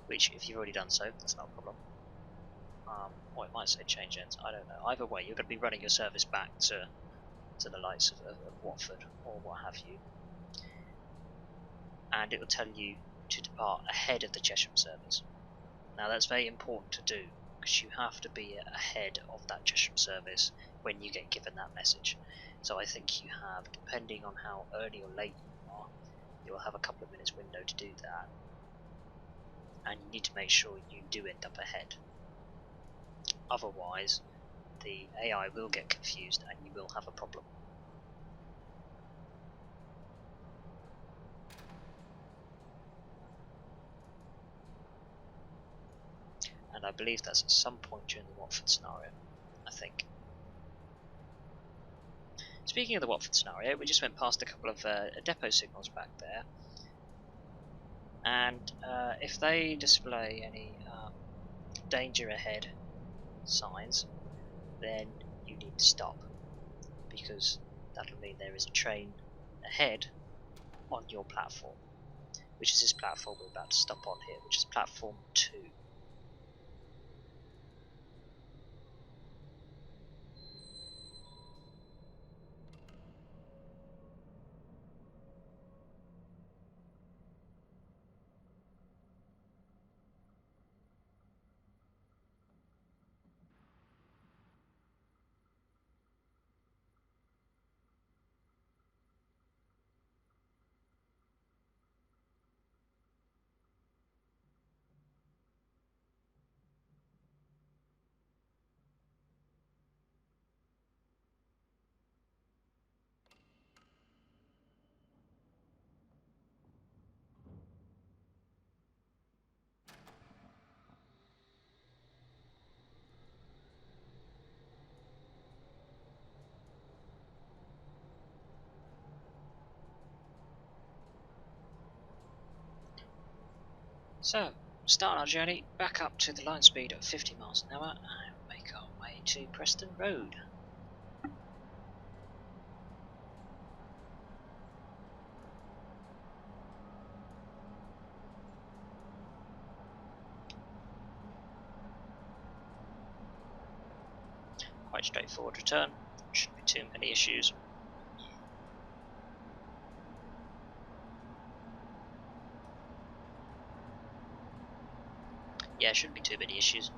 which if you've already done so, that's not a problem. Or it might say change ends, I don't know. Either way, you're going to be running your service back to the likes of Watford or what have you, and it will tell you to depart ahead of the Chesham service. Now that's very important to do, because you have to be ahead of that Chesham service when you get given that message. So I think you have, depending on how early or late you are, you'll have a couple of minutes window to do that, and you need to make sure you do end up ahead. Otherwise, the AI will get confused and you will have a problem. And I believe that's at some point during the Watford scenario, I think. Speaking of the Watford scenario, we just went past a couple of depot signals back there, and if they display any danger ahead signs, then you need to stop, because that'll mean there is a train ahead on your platform, which is this platform we're about to stop on here, which is platform 2. So, start our journey back up to the line speed of 50 miles an hour and make our way to Preston Road. Quite straightforward return, shouldn't be too many issues. Yeah, shouldn't be too many issues.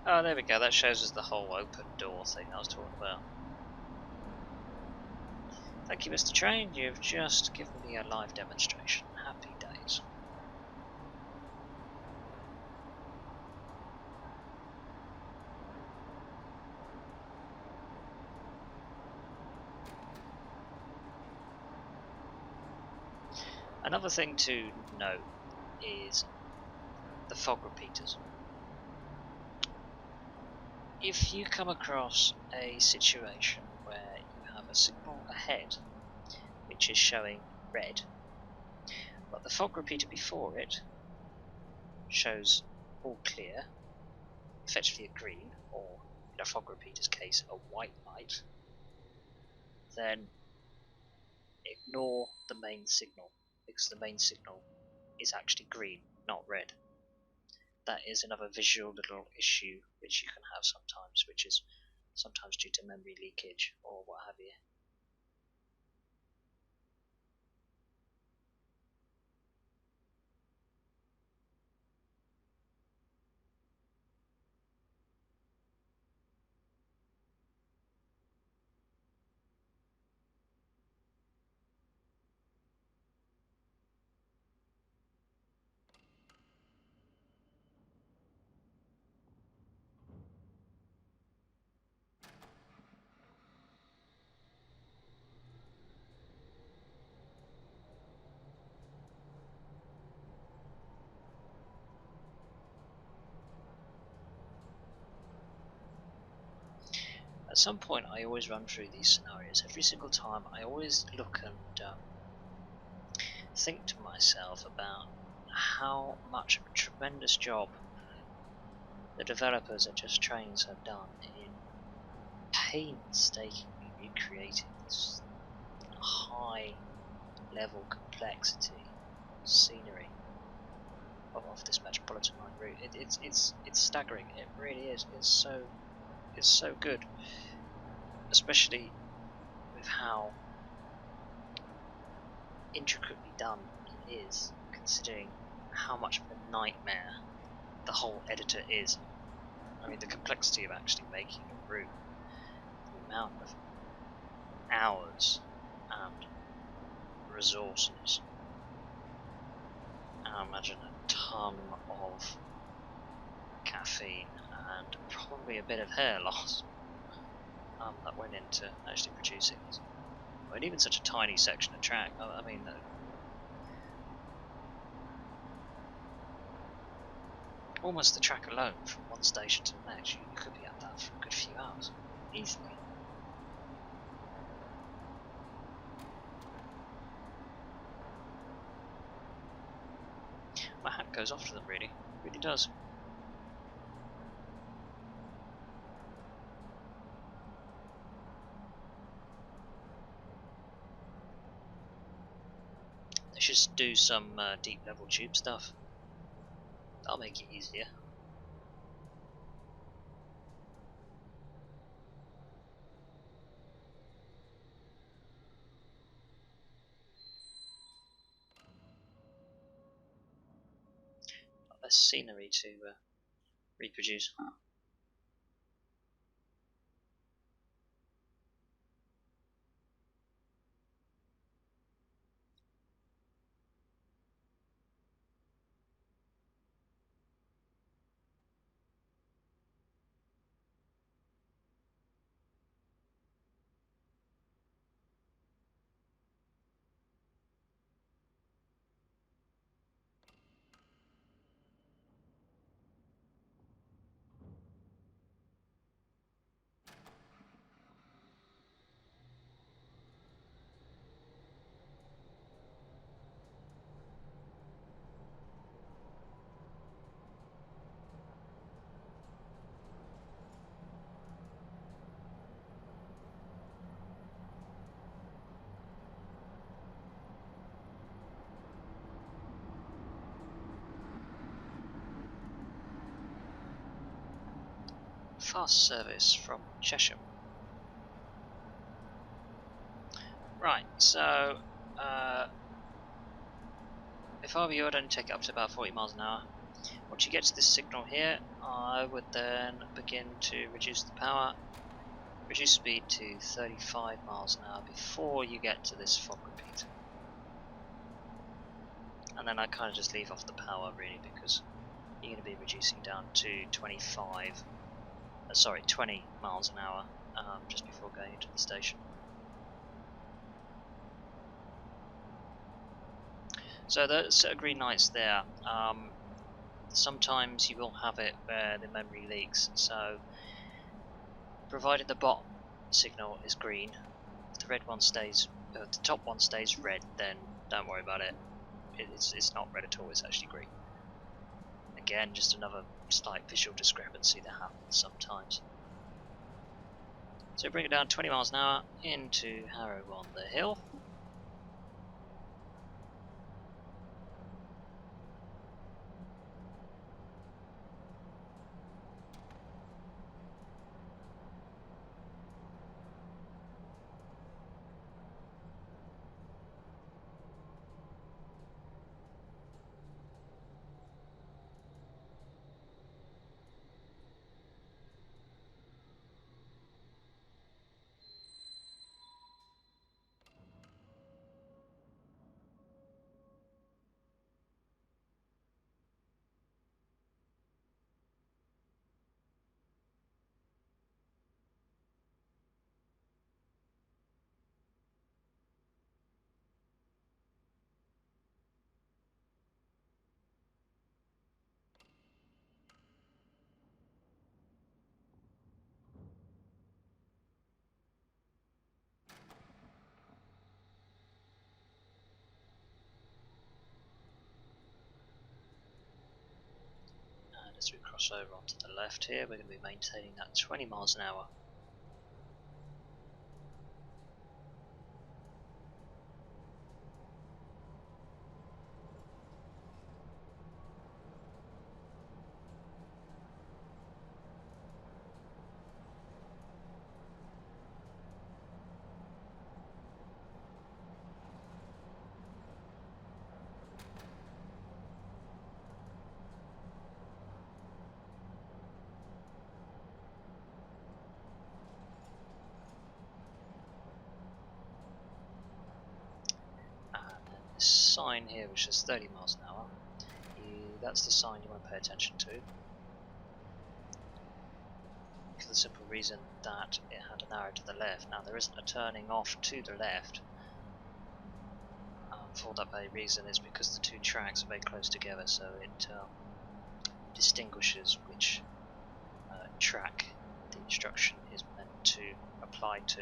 Oh, there we go, that shows us the whole open door thing I was talking about. Thank you, Mr. Train, you've just given me a live demonstration. Happy days. Another thing to note is the fog repeaters. If you come across a situation where you have a signal ahead which is showing red, but the fog repeater before it shows all clear, effectively a green, or in a fog repeater's case a white light, then ignore the main signal, because the main signal is actually green, not red. That is another visual little issue which you can have sometimes, which is sometimes due to memory leakage or what have you. At some point I always run through these scenarios. Every single time I always look and think to myself about how much of a tremendous job the developers at Just Trains have done in painstakingly recreating this high level complexity scenery of this Metropolitan line route. It's staggering. It really is. It's so good, especially with how intricately done it is, considering how much of a nightmare the whole editor is. I mean, the complexity of actually making a route, the amount of hours and resources, and I imagine a ton of caffeine and probably a bit of hair loss that went into actually producing this. And even such a tiny section of track, I mean, almost the track alone from one station to the next, you could be at that for a good few hours, easily. My hat goes off to them, really. It really does. They should do some deep level tube stuff. That'll make it easier. Less scenery to reproduce. Fast service from Chesham. Right, so if I were you, I'd only take it up to about 40 miles an hour. Once you get to this signal here, I would then begin to reduce the power, reduce speed to 35 miles an hour before you get to this fog repeat. And then I kind of just leave off the power, really, because you're going to be reducing down to 20 miles an hour just before going into the station. So there's green lights there. Sometimes you will have it where the memory leaks, so provided the bottom signal is green, if the the top one stays red, then don't worry about it. It's not red at all, it's actually green. Again, just another slight visual discrepancy that happens sometimes. So bring it down 20 miles an hour into Harrow on the Hill. As we cross over onto the left here, we're going to be maintaining that 20 miles an hour. sign here which says 30 miles an hour. That's the sign you want to pay attention to, for the simple reason that it had an arrow to the left. Now there isn't a turning off to the left, for that very reason. Is because the two tracks are very close together, so it distinguishes which track the instruction is meant to apply to.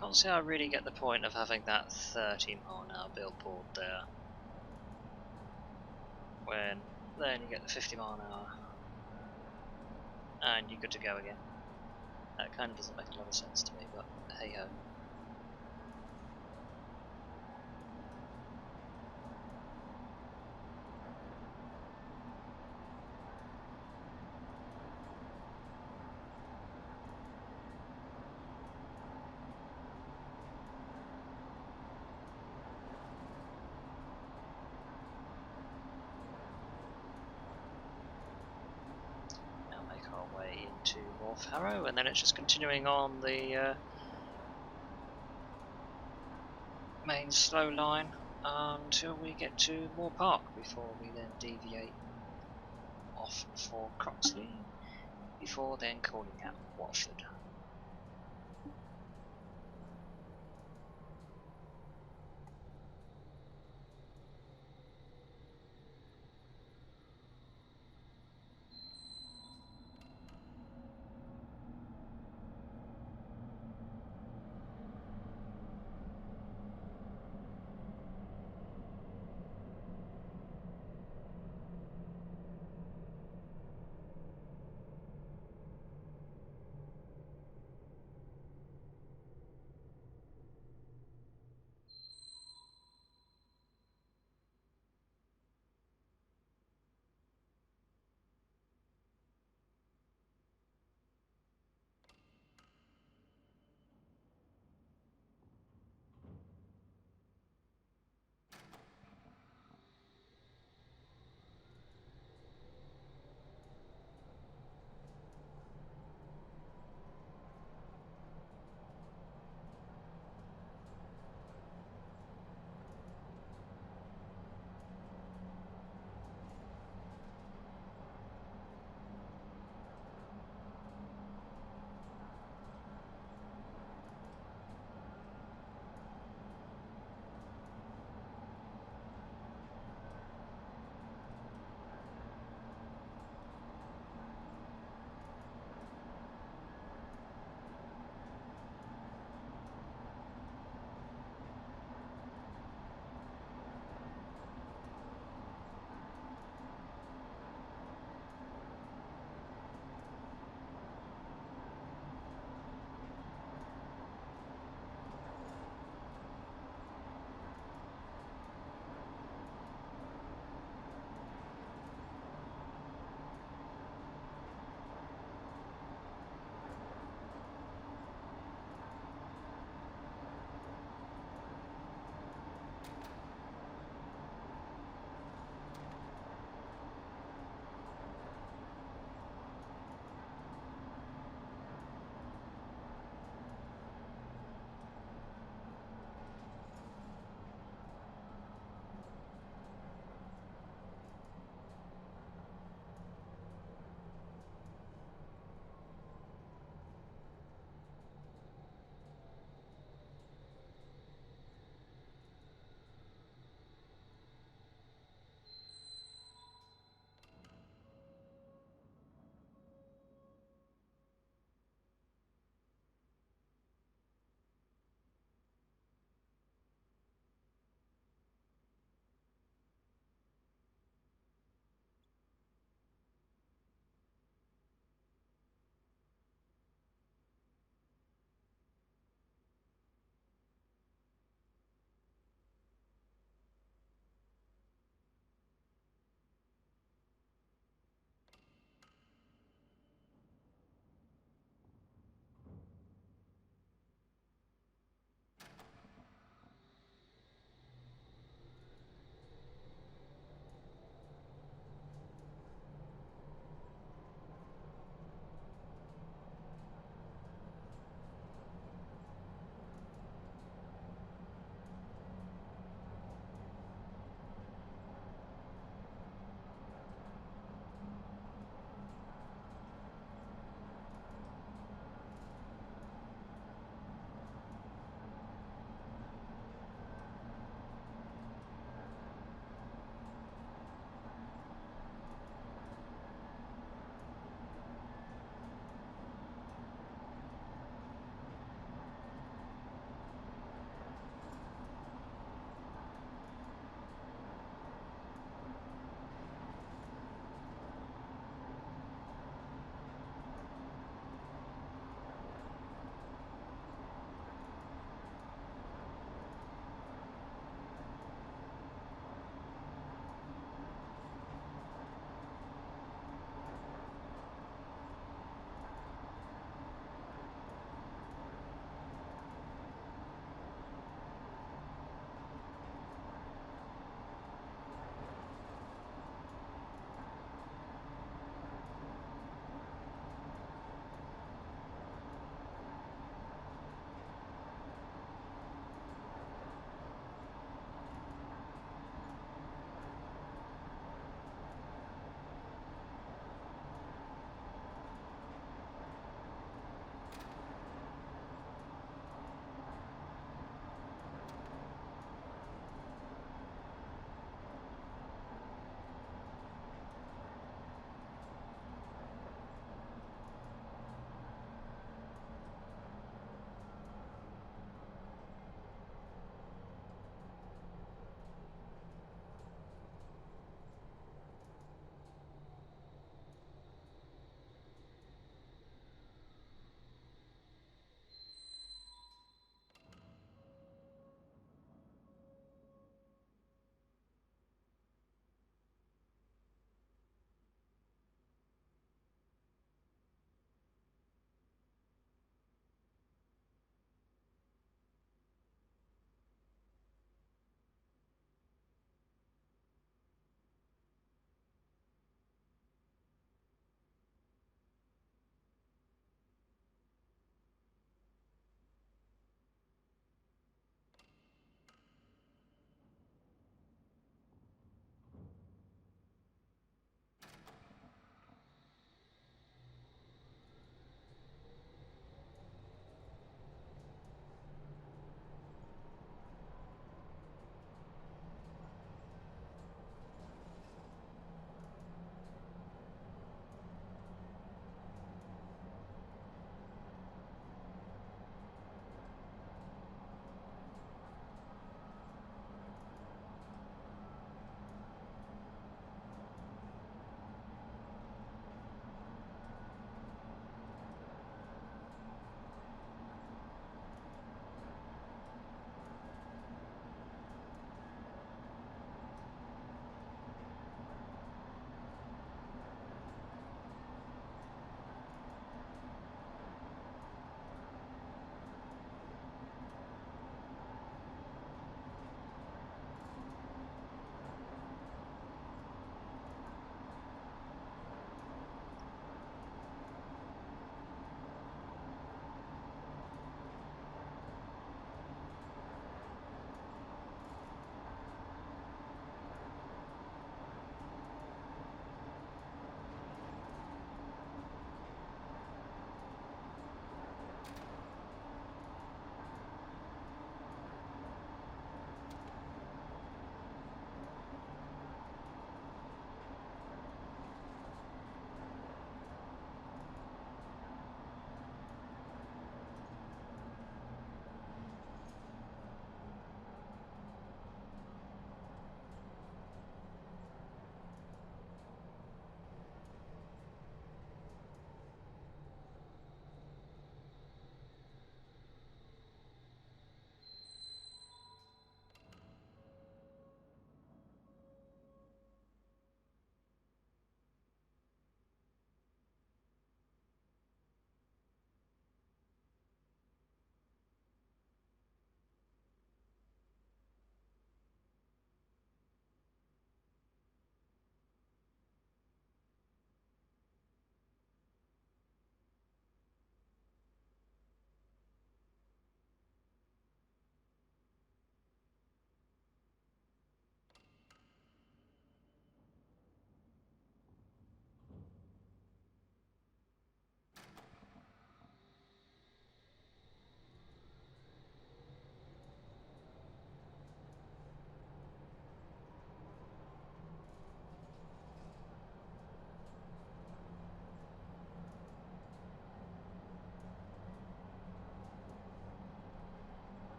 Can't see how I really get the point of having that 30-mile-an-hour billboard there, when then you get the 50 mile an hour and you're good to go again. That kind of doesn't make a lot of sense to me, but hey ho. Our way into North Harrow, and then it's just continuing on the main slow line until we get to Moor Park, before we then deviate off for Croxley, before then calling out Watford.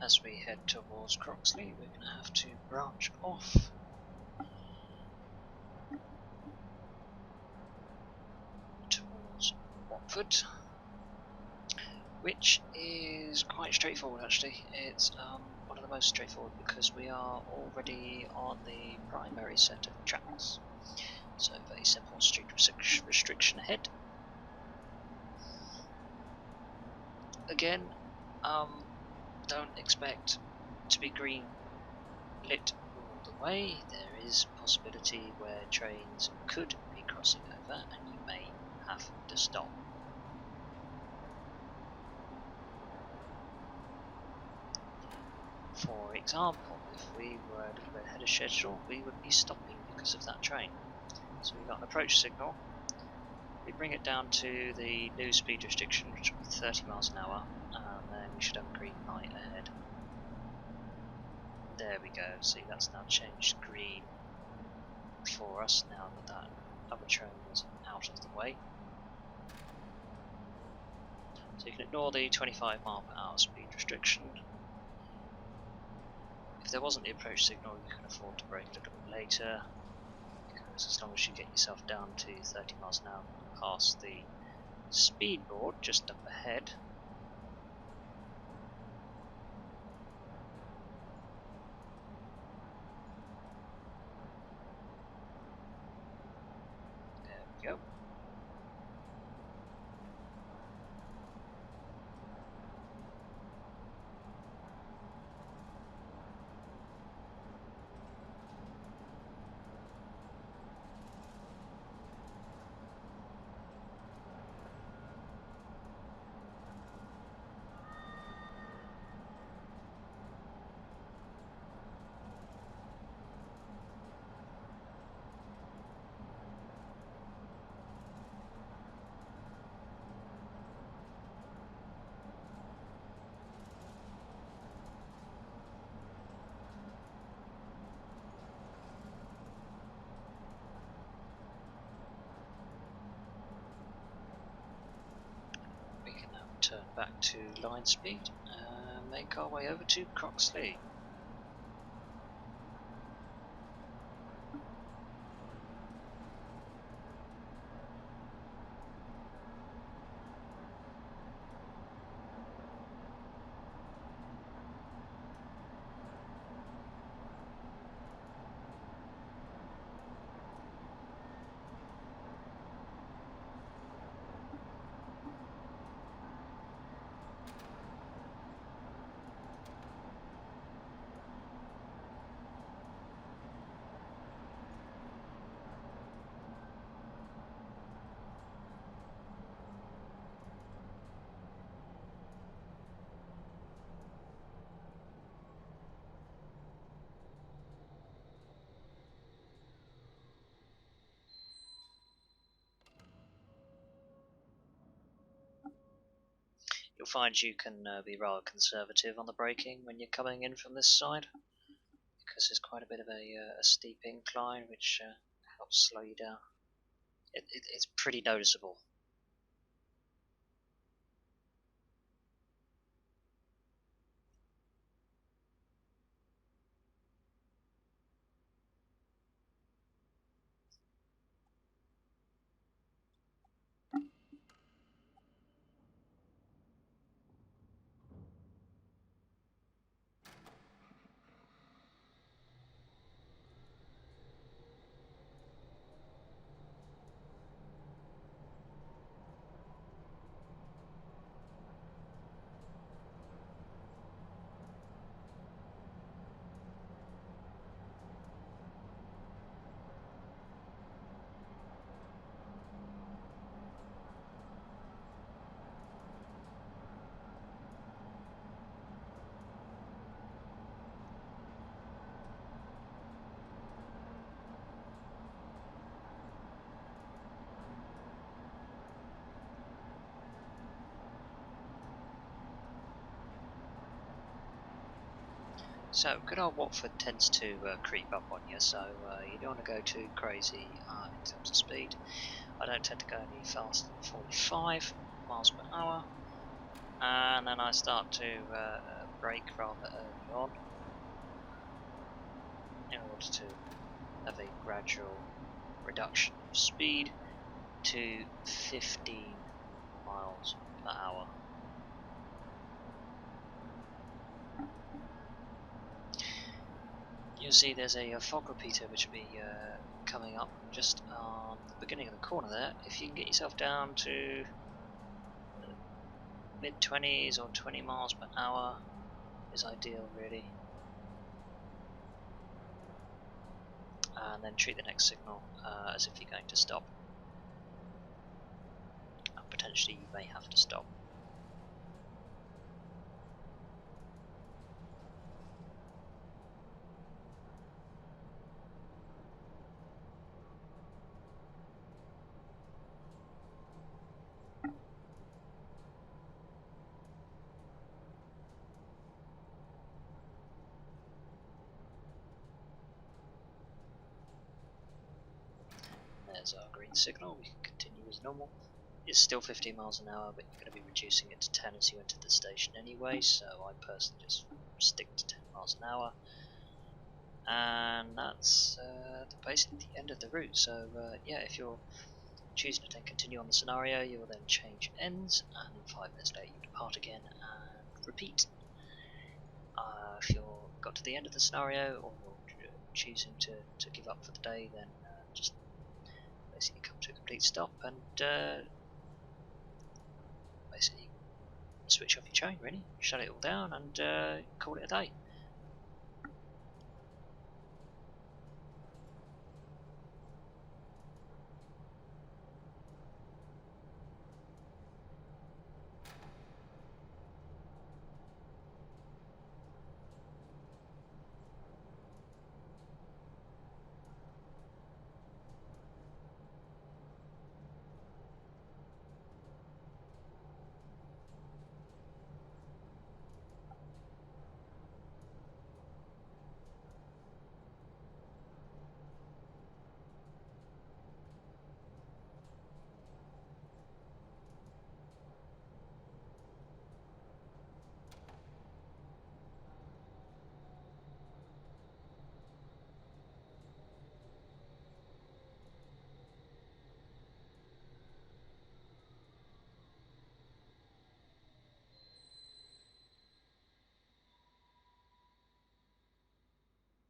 as we head towards Croxley, we're going to have to branch off towards Watford, which is quite straightforward actually. It's one of the most straightforward because we are already on the primary set of tracks. So very simple street restriction ahead. Again, don't expect to be green lit all the way. There is a possibility where trains could be crossing over and you may have to stop. For example, if we were a little bit ahead of schedule, we would be stopping because of that train. So we've got an approach signal. We bring it down to the new speed restriction, which will be 30 miles an hour, and then we should have a green light ahead. There we go, see that's now changed green for us now that that other train is out of the way. So you can ignore the 25 mile per hour speed restriction. If there wasn't the approach signal, you can afford to brake a little bit later, because as long as you get yourself down to 30 miles an hour past the speed board just up ahead, there we go. Turn back to line speed and make our way over to Croxley. You'll find you can be rather conservative on the braking when you're coming in from this side, because there's quite a bit of a steep incline which helps slow you down. It's pretty noticeable. So good old Watford tends to creep up on you, so you don't want to go too crazy in terms of speed. I don't tend to go any faster than 45 miles per hour, and then I start to brake rather early on in order to have a gradual reduction of speed to 15 miles per hour. You'll see there's a fog repeater which will be coming up just on the beginning of the corner there. If you can get yourself down to mid-20s or 20 miles per hour is ideal, really. And then treat the next signal as if you're going to stop. And potentially you may have to stop. There's our green signal, we can continue as normal. It's still 15 miles an hour, but you're going to be reducing it to 10 as you enter the station anyway, so I personally just stick to 10 miles an hour. And that's basically the end of the route, so yeah, if you're choosing to then continue on the scenario, you will then change ends, and then 5 minutes later you depart again and repeat. If you've got to the end of the scenario, or you're choosing to give up for the day, then just basically come to a complete stop and basically switch off your chain, really, shut it all down and call it a day.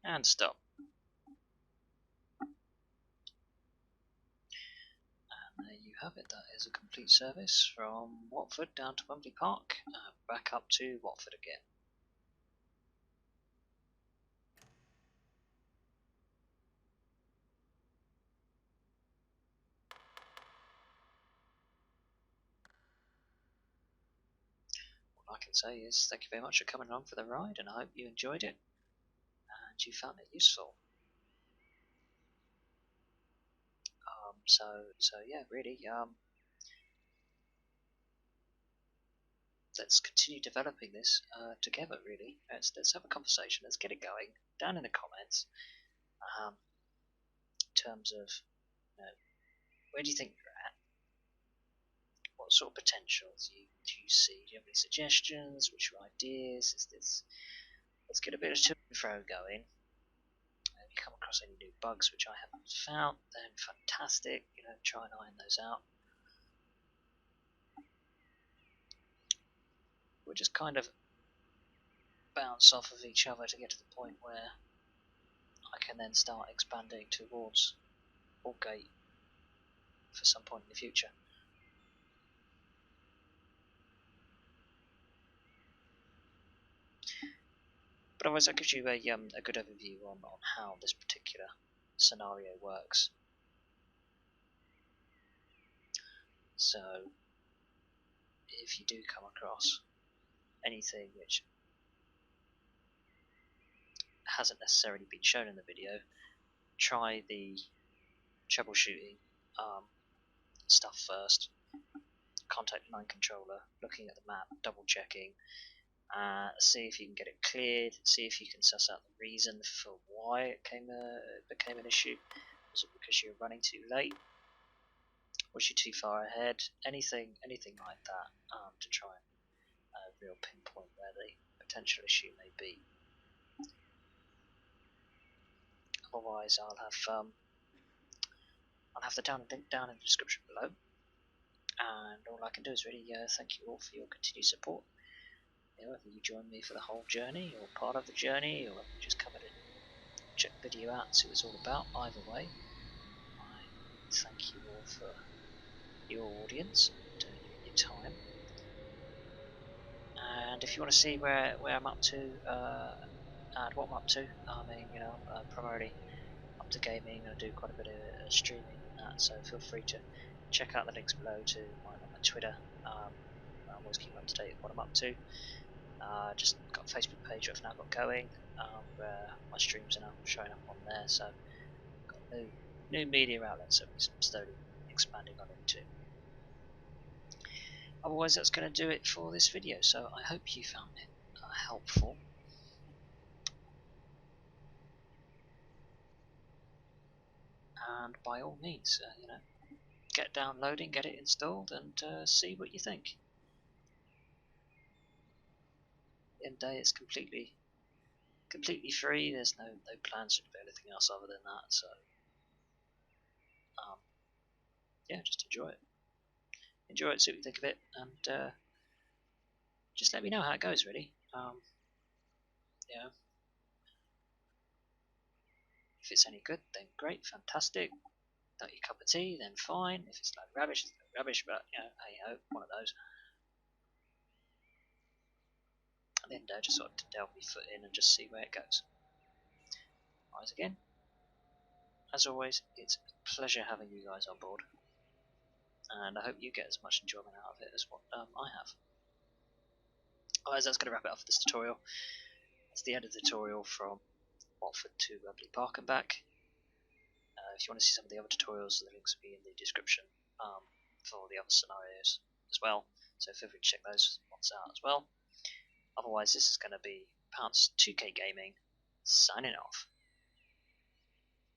And stop. And there you have it, that is a complete service from Watford down to Wembley Park, back up to Watford again. What I can say is thank you very much for coming along for the ride, and I hope you enjoyed it and you found it useful. So yeah, really, let's continue developing this together. Really, let's have a conversation. Let's get it going down in the comments. In terms of, where do you think you're at? What sort of potentials do you see? Do you have any suggestions? What's your ideas? Let's get a bit of to and fro going. If you come across any new bugs which I haven't found, then fantastic. Try and iron those out. We'll just kind of bounce off of each other to get to the point where I can then start expanding towards Aldgate for some point in the future. But otherwise, that gives you a good overview on how this particular scenario works. So, if you do come across anything which hasn't necessarily been shown in the video, try the troubleshooting stuff first. Contact the line controller, looking at the map, double checking, see if you can get it cleared, see if you can suss out the reason for why it became an issue. Was it because you were running too late? Was you too far ahead? Anything like that, to try and real pinpoint where the potential issue may be. Otherwise, I'll have the link down in the description below. And all I can do is really thank you all for your continued support. Whether you join me for the whole journey, or part of the journey, or you just come in and check the video out and see what it's all about, either way, I thank you all for your audience and your time. And if you want to see where I'm up to and what I'm up to, I mean, I'm primarily up to gaming. I do quite a bit of streaming and that, so feel free to check out the links below to my Twitter. I always keep up to date with what I'm up to. Just got a Facebook page I've now got going, where my streams are now showing up on there, so I've got new media outlets that I'm slowly expanding on into. Otherwise, that's going to do it for this video, so I hope you found it helpful. And by all means, get downloading, get it installed, and see what you think. At the end of the day, it's completely free. There's no plans to do anything else other than that. So, yeah, just enjoy it. Enjoy it, see what you think of it, and just let me know how it goes. Really, if it's any good, then great, fantastic. Not your cup of tea, then fine. If it's like rubbish, it's like rubbish. But hey ho, one of those. At the end of the day, just sort of delve my foot in and just see where it goes. Once again, as always, it's a pleasure having you guys on board, and I hope you get as much enjoyment out of it as what I have. Otherwise, that's going to wrap it up for this tutorial. That's the end of the tutorial from Watford to Wembley Park and back. If you want to see some of the other tutorials, the links will be in the description for the other scenarios as well, so feel free to check those ones out as well. Otherwise, this is going to be Pounce 2K Gaming signing off.